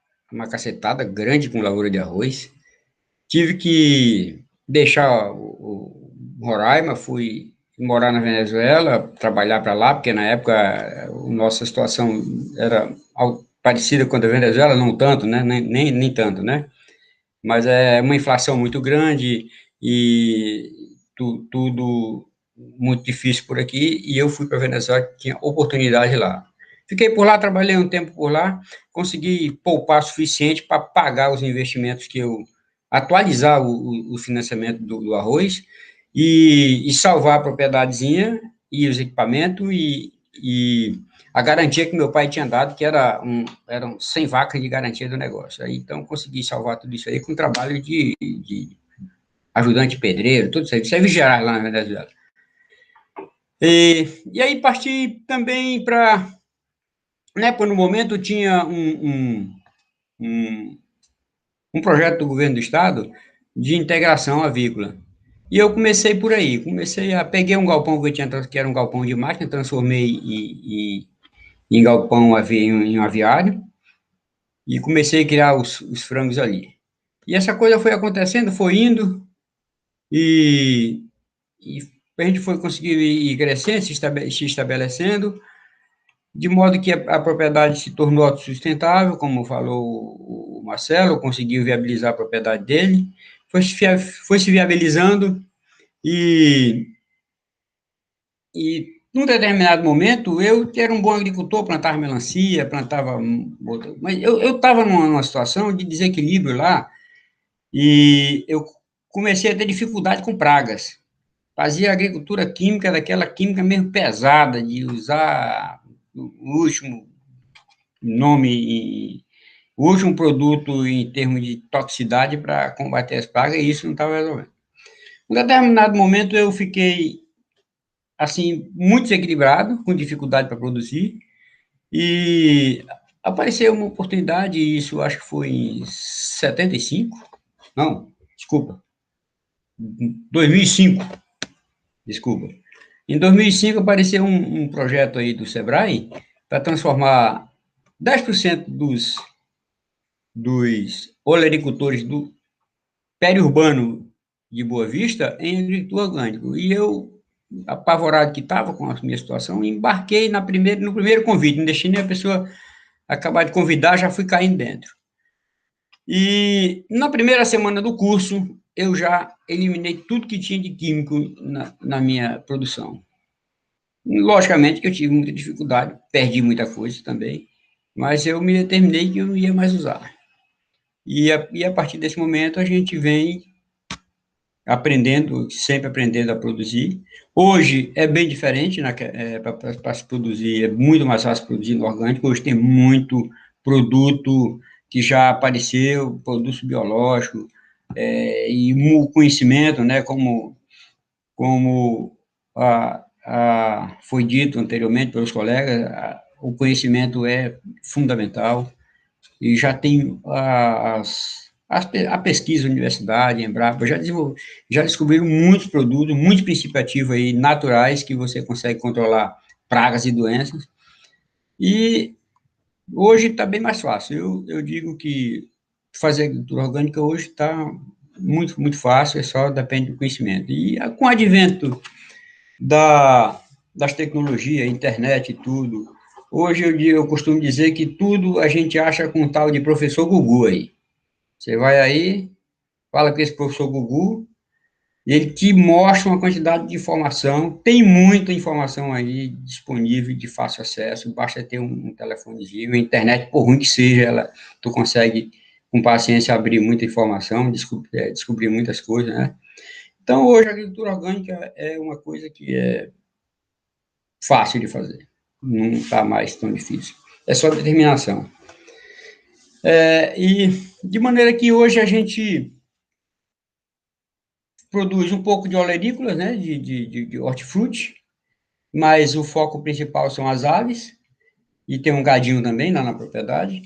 cacetada grande com lavoura de arroz, tive que deixar o Roraima, fui morar na Venezuela, trabalhar para lá, porque na época a nossa situação era parecida com a da Venezuela, não tanto, né? Nem tanto, né? Mas é uma inflação muito grande e tudo muito difícil por aqui, e eu fui para a Venezuela, tinha oportunidade lá. Fiquei por lá, trabalhei um tempo por lá, consegui poupar o suficiente para pagar os investimentos que eu atualizar o financiamento do arroz e salvar a propriedadezinha e os equipamentos e a garantia que meu pai tinha dado, que eram 100 vacas de garantia do negócio. Aí, então, consegui salvar tudo isso aí com trabalho de ajudante pedreiro, tudo isso aí, serviço geral lá na Venezuela. E aí parti também para... Né, no momento tinha um projeto do governo do estado de integração avícola. E eu comecei por aí, peguei um galpão que eu tinha, que era um galpão de máquina, transformei em galpão em um aviário, e comecei a criar os frangos ali. E essa coisa foi acontecendo, foi indo, e a gente foi conseguindo ir crescendo, se estabelecendo, de modo que a propriedade se tornou autossustentável, como falou o Marcelo, conseguiu viabilizar a propriedade dele, foi se viabilizando, e num determinado momento, eu era um bom agricultor, plantava melancia, mas eu estava numa situação de desequilíbrio lá, e eu comecei a ter dificuldade com pragas. Fazia agricultura química, daquela química mesmo pesada, de usar o último o último produto em termos de toxicidade para combater as pragas, e isso não estava resolvendo. Em um determinado momento, eu fiquei assim, muito desequilibrado, com dificuldade para produzir, e apareceu uma oportunidade, isso acho que foi em 75, não, desculpa, 2005, desculpa. Em 2005 apareceu um projeto aí do Sebrae para transformar 10% dos olericultores do periurbano de Boa Vista em agricultura orgânica. E eu, apavorado que estava com a minha situação, embarquei no primeiro convite, não deixei nem a pessoa acabar de convidar, já fui caindo dentro. E na primeira semana do curso, eu já eliminei tudo que tinha de químico na minha produção. Logicamente que eu tive muita dificuldade, perdi muita coisa também, mas eu me determinei que eu não ia mais usar. E a partir desse momento, a gente vem sempre aprendendo a produzir. Hoje é bem diferente, né, para se produzir, é muito mais fácil produzir no orgânico. Hoje tem muito produto que já apareceu, produto biológico, e o conhecimento, né, como foi dito anteriormente pelos colegas, o conhecimento é fundamental, e já tem a pesquisa, a universidade, a Embrapa, já descobriram muitos produtos, muitos princípios ativos aí, naturais, que você consegue controlar pragas e doenças, e hoje está bem mais fácil. Eu digo que fazer agricultura orgânica hoje está muito, muito fácil, só depende do conhecimento. E com o advento das tecnologias, internet e tudo, hoje eu costumo dizer que tudo a gente acha com um tal de professor Gugu aí. Você vai aí, fala com esse professor Gugu, ele te mostra uma quantidade de informação, tem muita informação aí disponível, de fácil acesso, basta ter um telefonezinho, a internet, por ruim que seja, tu consegue, com paciência, abrir muita informação, descobrir muitas coisas, né? Então, hoje, a agricultura orgânica é uma coisa que é fácil de fazer, não está mais tão difícil, é só determinação. E de maneira que hoje a gente produz um pouco de olerícolas, né, de hortifruti, mas o foco principal são as aves, e tem um gadinho também lá na propriedade,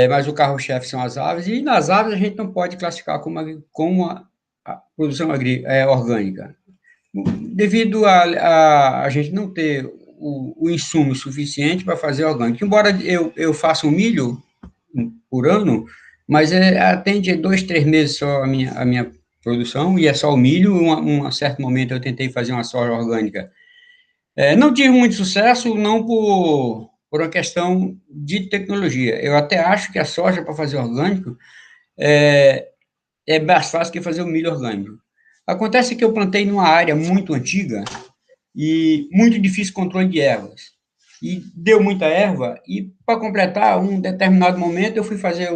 mas o carro-chefe são as aves, e nas aves a gente não pode classificar como a produção orgânica, devido a gente não ter o insumo suficiente para fazer orgânico. Embora eu faça um milho por ano, mas atende 2, 3 meses só a minha produção, e é só o milho. Um certo momento eu tentei fazer uma soja orgânica. Não tive muito sucesso, não por uma questão de tecnologia. Eu até acho que a soja para fazer orgânico é mais fácil que fazer o milho orgânico. Acontece que eu plantei numa área muito antiga e muito difícil controle de ervas. E deu muita erva, e para completar, um determinado momento, eu fui fazer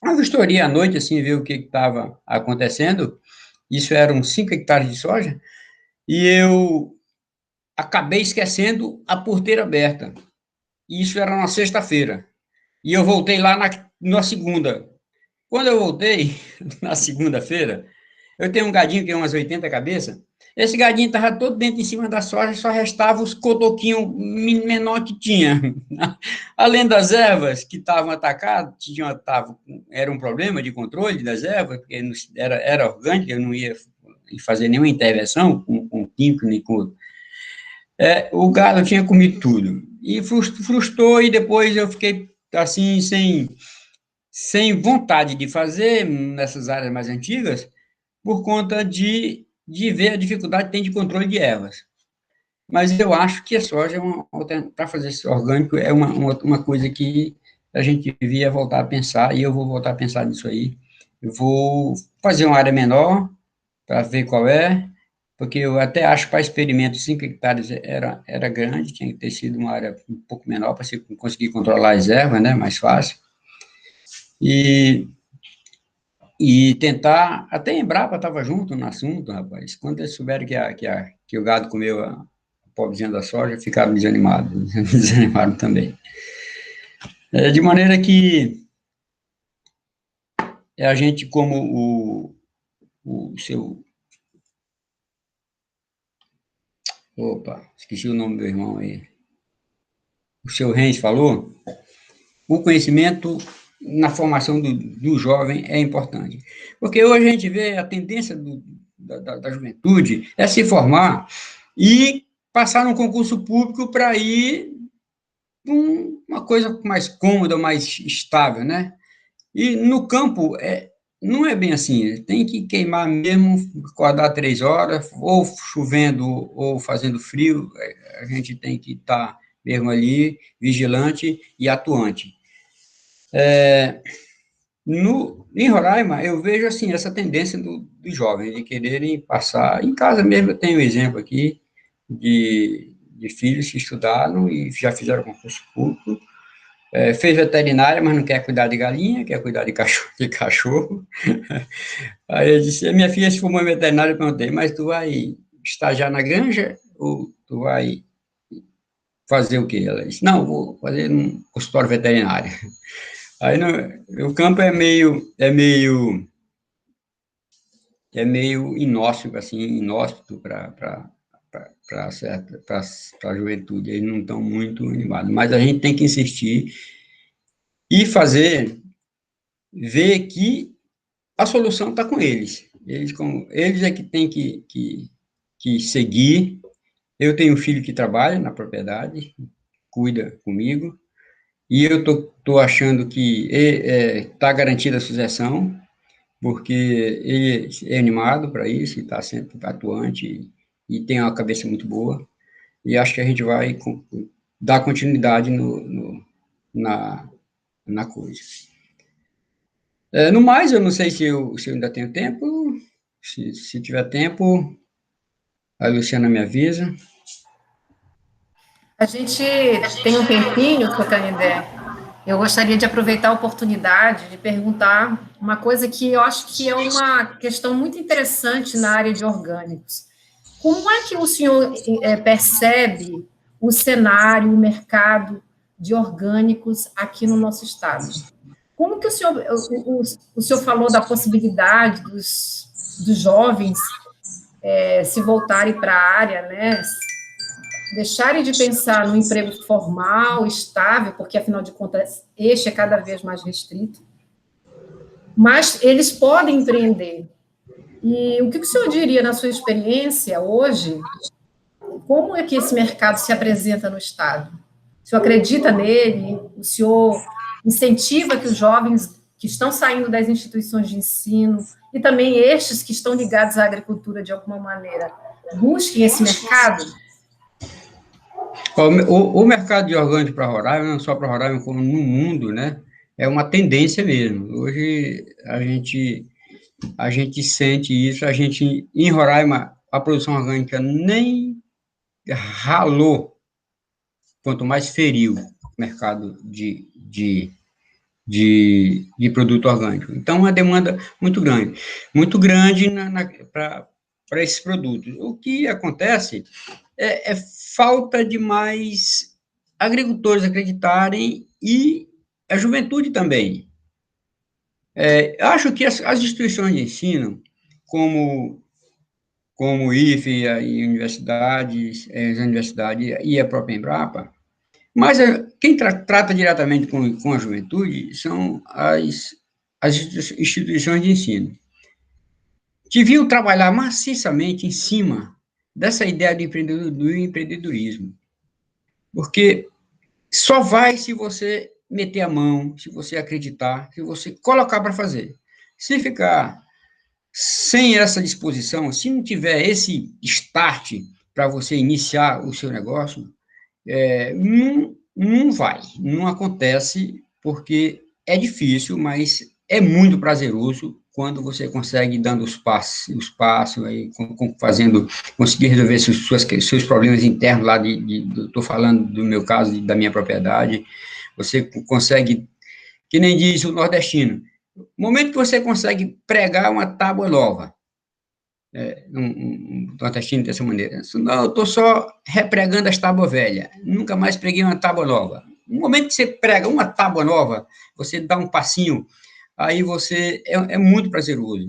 uma vistoria à noite, assim, ver o que estava acontecendo. Isso eram 5 hectares de soja, e eu acabei esquecendo a porteira aberta. Isso era na sexta-feira. E eu voltei lá na segunda. Quando eu voltei, na segunda-feira, eu tenho um gadinho que é umas 80 cabeças. Esse gadinho estava todo dentro em cima da soja, só restava os cotoquinhos menor que tinha. Além das ervas que estavam atacadas, era um problema de controle das ervas, porque era orgânica, eu não ia fazer nenhuma intervenção com químico, nem com... o gado tinha comido tudo. E frustrou, e depois eu fiquei assim, sem vontade de fazer nessas áreas mais antigas, por conta de ver a dificuldade que tem de controle de ervas. Mas eu acho que a soja, para fazer esse orgânico, é uma coisa que a gente devia voltar a pensar, e eu vou voltar a pensar nisso aí. Eu vou fazer uma área menor, para ver qual porque eu até acho que para experimento 5 hectares era grande, tinha que ter sido uma área um pouco menor, para você conseguir controlar as ervas, né, mais fácil. E tentar, até a Embrapa estava junto no assunto, rapaz. Quando eles souberam que o gado comeu a pobrezinha da soja, ficaram desanimados, desanimaram também. De maneira que a gente, como o seu... Opa, esqueci o nome do irmão aí. O seu Reis falou, o conhecimento na formação do jovem é importante. Porque hoje a gente vê a tendência da juventude é se formar e passar num concurso público para ir uma coisa mais cômoda, mais estável, né? E no campo, não é bem assim, tem que queimar mesmo, acordar 3 horas, ou chovendo, ou fazendo frio, a gente tem que estar mesmo ali, vigilante e atuante. Em Roraima, eu vejo assim, essa tendência dos jovens, de quererem passar, em casa mesmo eu tenho um exemplo aqui, de filhos que estudaram e já fizeram concurso público, fez veterinária, mas não quer cuidar de galinha, quer cuidar de cachorro. Aí eu disse, minha filha se formou em veterinária, eu perguntei, mas tu vai estagiar na granja ou tu vai fazer o quê? Ela disse, não, vou fazer um consultório veterinário. Aí o campo é meio inóspito, assim, inóspito para a juventude, eles não estão muito animados, mas a gente tem que insistir e ver que a solução está com eles. Eles é que têm que seguir. Eu tenho um filho que trabalha na propriedade, cuida comigo, e eu estou achando que está garantida a sucessão, porque ele é animado para isso, e está sempre atuante, e tem uma cabeça muito boa, e acho que a gente vai dar continuidade na coisa. No mais, eu não sei se eu ainda tenho tempo, se tiver tempo, a Luciana me avisa. A gente tem um tempinho, Sr. Canindé. Eu gostaria de aproveitar a oportunidade de perguntar uma coisa que eu acho que é uma questão muito interessante na área de orgânicos. Como é que o senhor percebe o cenário, o mercado de orgânicos aqui no nosso estado. Como que o senhor falou da possibilidade dos jovens se voltarem para a área, né, deixarem de pensar no emprego formal, estável, porque, afinal de contas, este é cada vez mais restrito, mas eles podem empreender. E o que o senhor diria, na sua experiência, hoje, como é que esse mercado se apresenta no Estado? O senhor acredita nele? O senhor incentiva que os jovens que estão saindo das instituições de ensino, e também estes que estão ligados à agricultura de alguma maneira, busquem esse mercado? O mercado de orgânico para Roraima, não só para Roraima, como no mundo, né, é uma tendência mesmo. Hoje, a gente sente isso, em Roraima, a produção orgânica nem ralou, quanto mais feriu o mercado de produto orgânico. Então, uma demanda muito grande para esses produtos. O que acontece é falta de mais agricultores acreditarem e a juventude também. Acho que as instituições de ensino, como o IFE e universidades, as universidades e a própria Embrapa, mas quem trata diretamente com a juventude são as instituições de ensino. Deviam trabalhar maciçamente em cima dessa ideia do empreendedorismo, porque só vai se você meter a mão, se você acreditar, se você colocar para fazer. Se ficar sem essa disposição, se não tiver esse start para você iniciar o seu negócio, não acontece, porque é difícil, mas é muito prazeroso quando você consegue dando os passos aí, conseguir resolver seus problemas internos lá estou falando do meu caso, da minha propriedade, você consegue, que nem diz o nordestino, no momento que você consegue pregar uma tábua nova, um nordestino dessa maneira, não, eu estou só repregando as tábuas velhas, nunca mais preguei uma tábua nova. No momento que você prega uma tábua nova, você dá um passinho, aí você é muito prazeroso.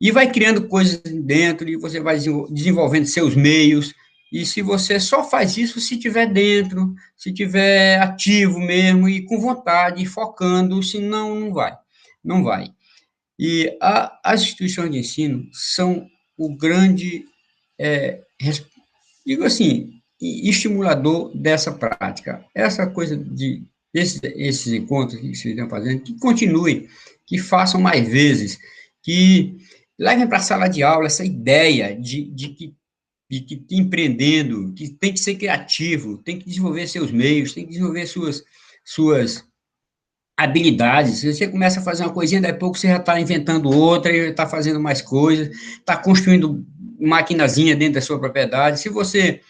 E vai criando coisas dentro, e você vai desenvolvendo seus meios, e se você só faz isso se estiver dentro, se estiver ativo mesmo, e com vontade, e focando, senão não vai. E as instituições de ensino são o grande, digo assim, estimulador dessa prática. Essa coisa esses encontros que vocês estão fazendo, que continuem, que façam mais vezes, que levem para a sala de aula essa ideia de que empreendendo, que tem que ser criativo, tem que desenvolver seus meios, tem que desenvolver suas habilidades. Se você começa a fazer uma coisinha, daí a pouco você já está inventando outra, já está fazendo mais coisas, está construindo maquinazinha dentro da sua propriedade. Se você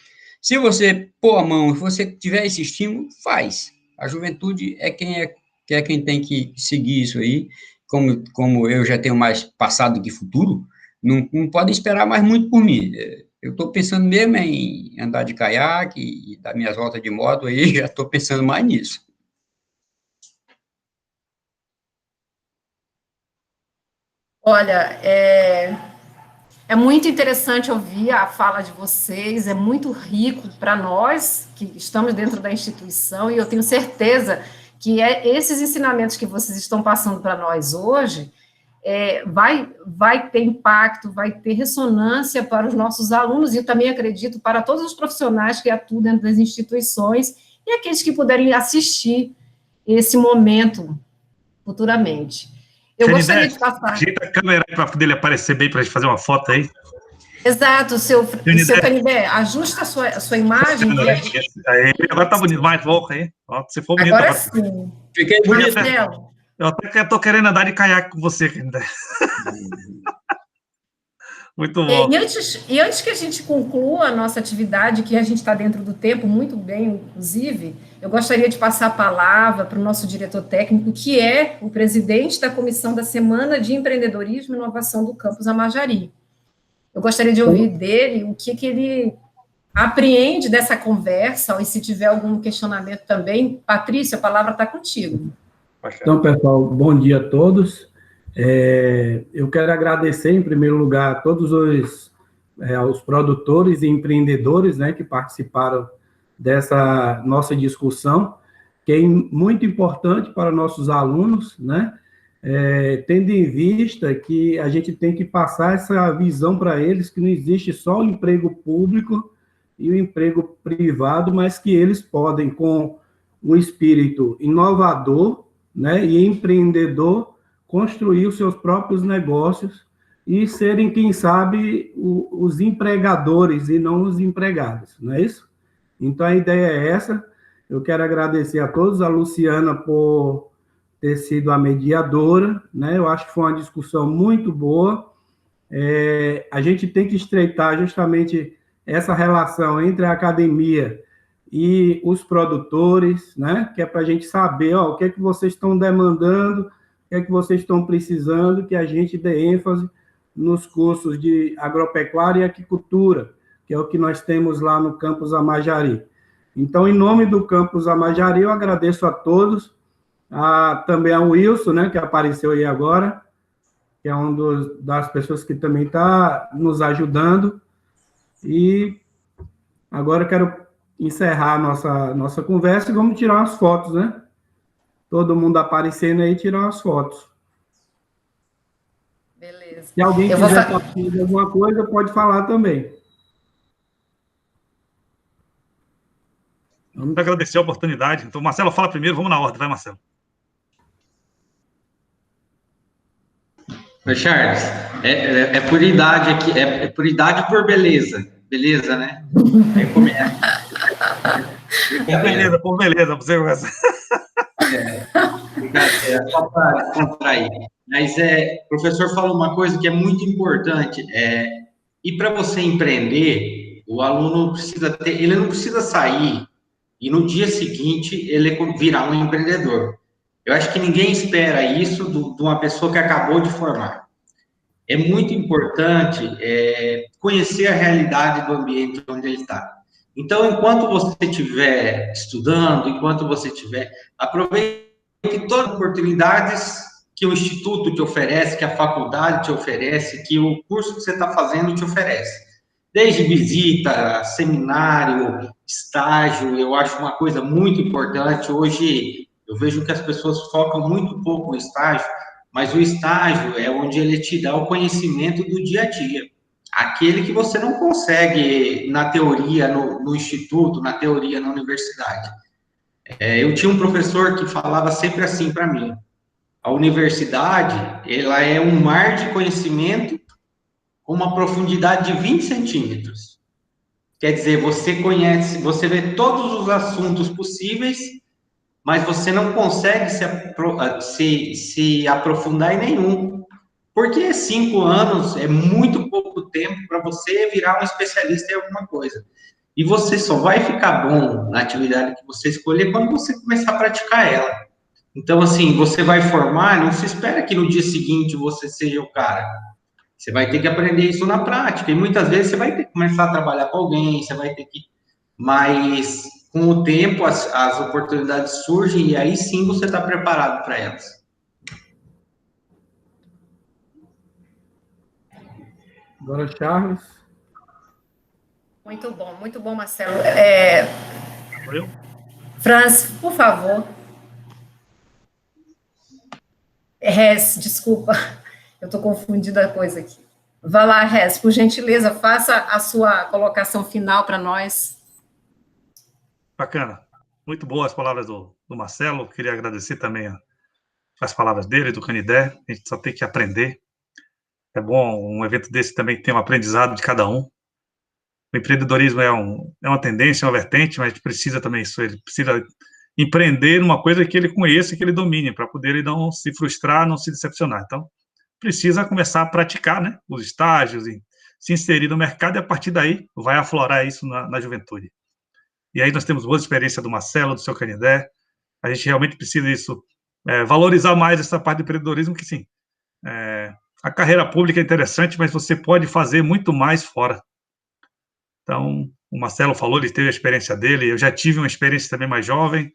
pôr a mão, se você tiver esse estímulo, faz. A juventude é quem tem que seguir isso aí. Como eu já tenho mais passado que futuro, não podem esperar mais muito por mim. Eu estou pensando mesmo em andar de caiaque e dar minhas voltas de moto aí, já estou pensando mais nisso. Olha, é muito interessante ouvir a fala de vocês, é muito rico para nós que estamos dentro da instituição, e eu tenho certeza que esses ensinamentos que vocês estão passando para nós hoje vai ter impacto, vai ter ressonância para os nossos alunos, e eu também acredito para todos os profissionais que atuam dentro das instituições e aqueles que puderem assistir esse momento futuramente. Eu gostaria de passar... Ajeita a câmera para poder ele aparecer bem, para a gente fazer uma foto aí. Exato, seu Canibé, ajusta a sua imagem. Aí, agora tá bonito, mais volta aí. Ó, se for bonito. Agora sim. Fiquei bonito. Eu até estou querendo andar de caiaque com você, Canibé. Muito bom. E antes que a gente conclua a nossa atividade, que a gente está dentro do tempo, muito bem, inclusive, eu gostaria de passar a palavra para o nosso diretor técnico, que é o presidente da Comissão da Semana de Empreendedorismo e Inovação do Campus Amajari. Eu gostaria de ouvir dele o que ele apreende dessa conversa, e se tiver algum questionamento também, Patrícia, a palavra está contigo. Então, pessoal, bom dia a todos. Eu quero agradecer, em primeiro lugar, a todos os produtores e empreendedores, né, que participaram dessa nossa discussão, que é muito importante para nossos alunos, né, tendo em vista que a gente tem que passar essa visão para eles, que não existe só o emprego público e o emprego privado, mas que eles podem, com um espírito inovador, né, e empreendedor, construir os seus próprios negócios e serem, quem sabe, os empregadores e não os empregados, não é isso? Então, a ideia é essa. Eu quero agradecer a todos, a Luciana por ter sido a mediadora, né? Eu acho que foi uma discussão muito boa. A gente tem que estreitar justamente essa relação entre a academia e os produtores, né? Que é para a gente saber, o que é que vocês estão demandando, o que é que vocês estão precisando, que a gente dê ênfase nos cursos de agropecuária e aquicultura, que é o que nós temos lá no Campus Amajari. Então, em nome do Campus Amajari, eu agradeço a todos, também ao Wilson, né, que apareceu aí agora, que é das pessoas que também está nos ajudando. E agora eu quero encerrar a nossa conversa e vamos tirar umas fotos, né? Todo mundo aparecendo aí, tirar umas fotos. Beleza. Se alguém quiser partilhar de alguma coisa, pode falar também. Vamos agradecer a oportunidade. Então, Marcelo, fala primeiro, vamos na ordem, vai, Marcelo. Oi, Charles, é por idade aqui, é por idade e por beleza, né? Aí começa. Por beleza, você começa. Brincadeira, só para contrair. Mas o professor falou uma coisa que é muito importante, e para você empreender, o aluno ele não precisa sair e no dia seguinte ele virar um empreendedor. Eu acho que ninguém espera isso de uma pessoa que acabou de formar. É muito importante conhecer a realidade do ambiente onde ele está. Então, enquanto você estiver estudando, aproveite todas as oportunidades que o Instituto te oferece, que a faculdade te oferece, que o curso que você está fazendo te oferece. Desde visita, seminário, estágio, eu acho uma coisa muito importante. Hoje, eu vejo que as pessoas focam muito pouco no estágio, mas o estágio é onde ele te dá o conhecimento do dia a dia. Aquele que você não consegue na teoria, no instituto, na teoria, na universidade. Eu tinha um professor que falava sempre assim para mim: a universidade, ela é um mar de conhecimento com uma profundidade de 20 centímetros. Quer dizer, você conhece, você vê todos os assuntos possíveis, mas você não consegue se aprofundar em nenhum. Porque 5 anos é muito pouco tempo para você virar um especialista em alguma coisa. E você só vai ficar bom na atividade que você escolher quando você começar a praticar ela. Então, assim, você vai formar, não se espera que no dia seguinte você seja o cara. Você vai ter que aprender isso na prática. E muitas vezes você vai ter que começar a trabalhar com alguém, você vai ter que... Mas, com o tempo, as oportunidades surgem e aí sim você está preparado para elas. Agora, Charles. Muito bom, Marcelo. Franz, por favor. Desculpa, eu estou confundindo a coisa aqui. Vá lá, por gentileza, faça a sua colocação final para nós. Bacana. Muito boas as palavras do Marcelo. Queria agradecer também as palavras dele, do Canidé. A gente só tem que aprender. É bom um evento desse também ter um aprendizado de cada um. O empreendedorismo é uma tendência, uma vertente, mas a gente precisa também isso. Ele precisa empreender numa coisa que ele conheça, que ele domine, para poder ele não se frustrar, não se decepcionar. Então, precisa começar a praticar, né, os estágios, e se inserir no mercado, e a partir daí vai aflorar isso na juventude. E aí nós temos boas experiências do Marcelo, do seu Canidé. A gente realmente precisa isso, valorizar mais essa parte do empreendedorismo, que sim, a carreira pública é interessante, mas você pode fazer muito mais fora. Então, o Marcelo falou, ele teve a experiência dele, eu já tive uma experiência também mais jovem.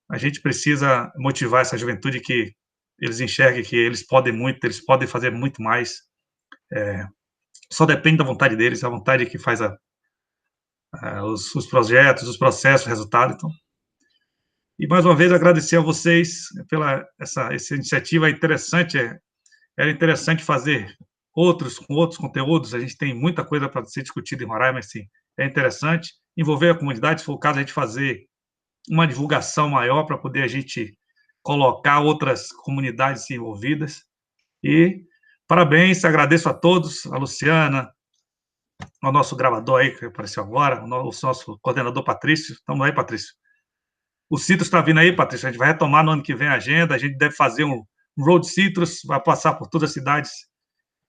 A gente precisa motivar essa juventude, que eles enxerguem que eles podem muito, eles podem fazer muito mais. Só depende da vontade deles, a vontade que faz os projetos, os processos, o resultado. Então, e mais uma vez agradecer a vocês pela essa iniciativa interessante. Era interessante fazer com outros conteúdos. A gente tem muita coisa para ser discutida em Roraima, mas sim, é interessante envolver a comunidade. Se for o caso, a gente fazer uma divulgação maior para poder a gente colocar outras comunidades envolvidas. E parabéns, agradeço a todos, a Luciana, ao nosso gravador aí que apareceu agora, o nosso coordenador Patrício. Estamos aí, Patrício. O Citrus está vindo aí, Patrícia, a gente vai retomar no ano que vem a agenda, a gente deve fazer um Road Citrus, vai passar por todas as cidades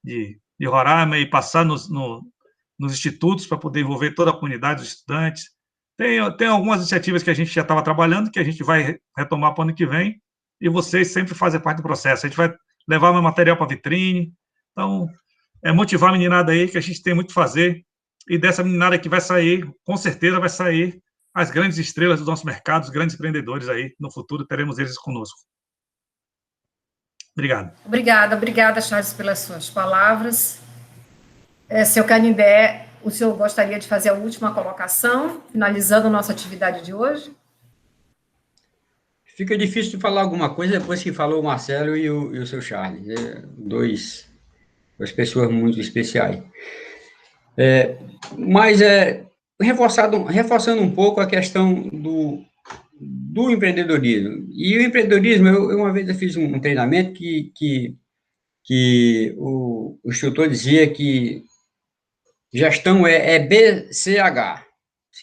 de Roraima e passar nos institutos para poder envolver toda a comunidade, os estudantes. Tem algumas iniciativas que a gente já estava trabalhando, que a gente vai retomar para o ano que vem, e vocês sempre fazem parte do processo. A gente vai levar meu material para a vitrine, então, motivar a meninada aí, que a gente tem muito a fazer, e dessa meninada que vai sair, com certeza vai sair as grandes estrelas do nosso mercado, os grandes empreendedores aí, no futuro teremos eles conosco. Obrigado. Obrigada, Charles, pelas suas palavras. Seu Canindé, o senhor gostaria de fazer a última colocação, finalizando a nossa atividade de hoje? Fica difícil de falar alguma coisa depois que falou o Marcelo e o seu Charles, duas pessoas muito especiais. Mas reforçando um pouco a questão do empreendedorismo. E o empreendedorismo, uma vez eu fiz um treinamento que o instrutor dizia que gestão é BCH,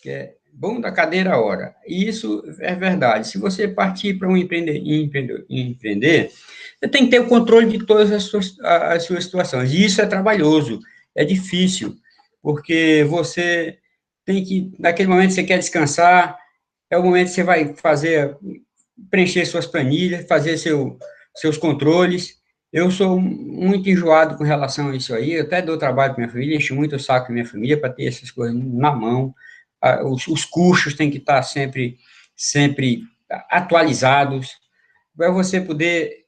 que é bom da cadeira a hora. E isso é verdade. Se você partir para empreender, você tem que ter o controle de todas as suas situações. E isso é trabalhoso, é difícil, porque você tem que, naquele momento que você quer descansar, é o momento que você vai preencher suas planilhas, fazer seus controles. Eu sou muito enjoado com relação a isso aí, eu até dou trabalho para minha família, encho muito o saco da minha família para ter essas coisas na mão. Os custos têm que estar sempre atualizados, para você poder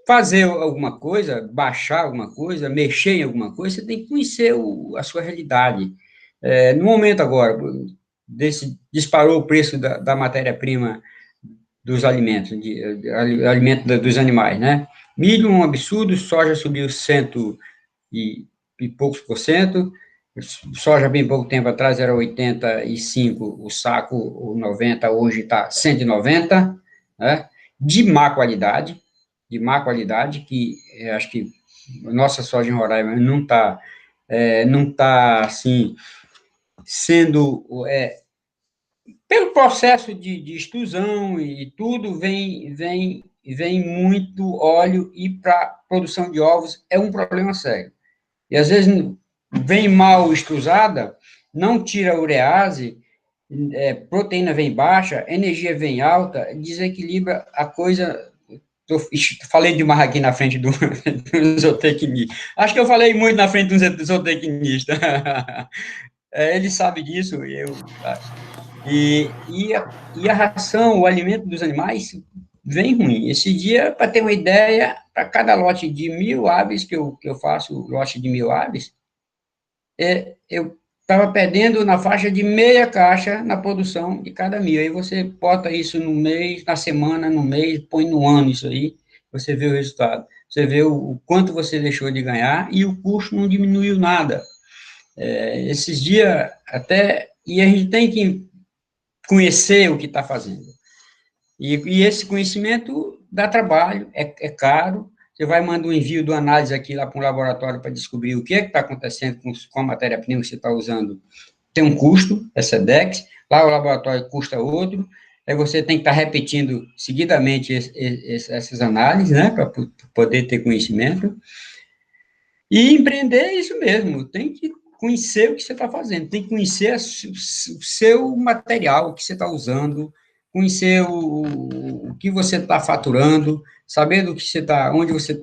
fazer alguma coisa, baixar alguma coisa, mexer em alguma coisa, você tem que conhecer a sua realidade. No momento agora, disparou o preço da matéria-prima dos alimentos, alimento dos animais, né? Milho, um absurdo, soja subiu 100 e poucos %, soja bem pouco tempo atrás era 85 o saco, o 90, hoje está 190, né? De má qualidade, que acho que a nossa soja em Roraima não está, assim, sendo, pelo processo de extrusão e tudo, vem muito óleo, e para produção de ovos é um problema sério. E, às vezes, vem mal extrusada, não tira a urease, proteína vem baixa, energia vem alta, desequilibra a coisa. Falei demais aqui na frente do zootecnista. Acho que eu falei muito na frente do zootecnista. Ele sabe disso, e a ração, o alimento dos animais vem ruim. Esse dia, para ter uma ideia, para cada lote de 1.000 aves que eu faço, lote de 1.000 aves, eu estava perdendo na faixa de meia caixa na produção de cada 1.000. Aí você bota isso no mês, na semana, no mês, põe no ano isso aí, você vê o resultado. Você vê o quanto você deixou de ganhar e o custo não diminuiu nada. Esses dias, e a gente tem que conhecer o que está fazendo. E esse conhecimento dá trabalho, é caro. Você vai mandar um envio de análise aqui lá para um laboratório para descobrir o que está acontecendo com a matéria-prima que você está usando. Tem um custo, é SEDEX, lá o laboratório custa outro, aí você tem que estar repetindo seguidamente essas análises, né, para poder ter conhecimento. E empreender é isso mesmo, tem que conhecer o que você está fazendo, tem que conhecer o seu material, o que você está usando, conhecer o que você está faturando, saber do que onde você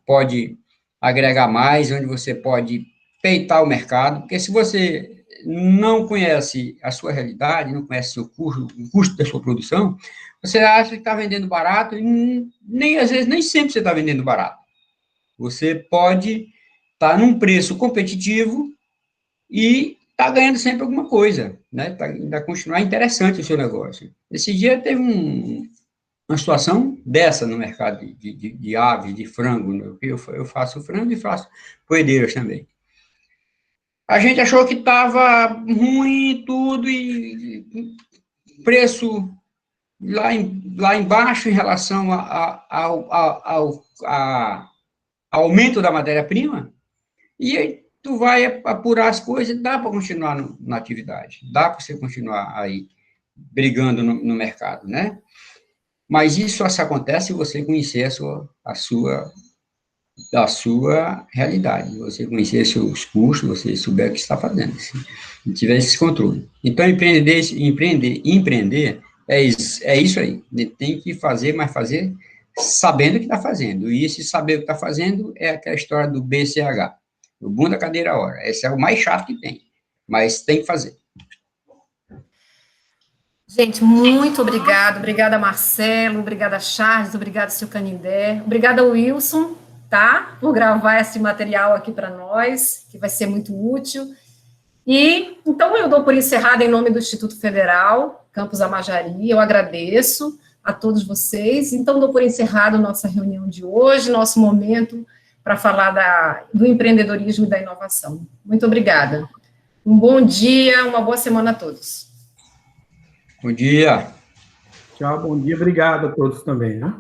pode agregar mais, onde você pode respeitar o mercado, porque se você não conhece a sua realidade, não conhece seu custo, o custo da sua produção, você acha que está vendendo barato e às vezes nem sempre você está vendendo barato. Você pode estar num preço competitivo e está ganhando sempre alguma coisa, né? Ainda continuar interessante o seu negócio. Esse dia teve uma situação dessa no mercado de aves, de frango, né? Eu faço frango e faço poedeiras também. A gente achou que estava ruim tudo e preço lá embaixo em relação ao aumento da matéria-prima, e aí tu vai apurar as coisas, dá para continuar na atividade, dá para você continuar aí brigando no mercado, né? Mas isso só acontece se você conhecer a sua realidade, você conhecer seus custos, você souber o que está fazendo, se tiver esse controle. Então, empreender é isso aí, tem que fazer, mas fazer sabendo o que está fazendo, e esse saber o que está fazendo é aquela história do BCH, o bunda, cadeira, hora, esse é o mais chato que tem, mas tem que fazer. Gente, muito obrigada Marcelo, obrigada Charles, obrigada seu Canindé, obrigada Wilson, tá, por gravar esse material aqui para nós, que vai ser muito útil. E, então, eu dou por encerrada em nome do Instituto Federal, Campus Amajari, eu agradeço a todos vocês, então dou por encerrada nossa reunião de hoje, nosso momento para falar do empreendedorismo e da inovação. Muito obrigada. Um bom dia, uma boa semana a todos. Bom dia. Tchau, bom dia, obrigado a todos também, né?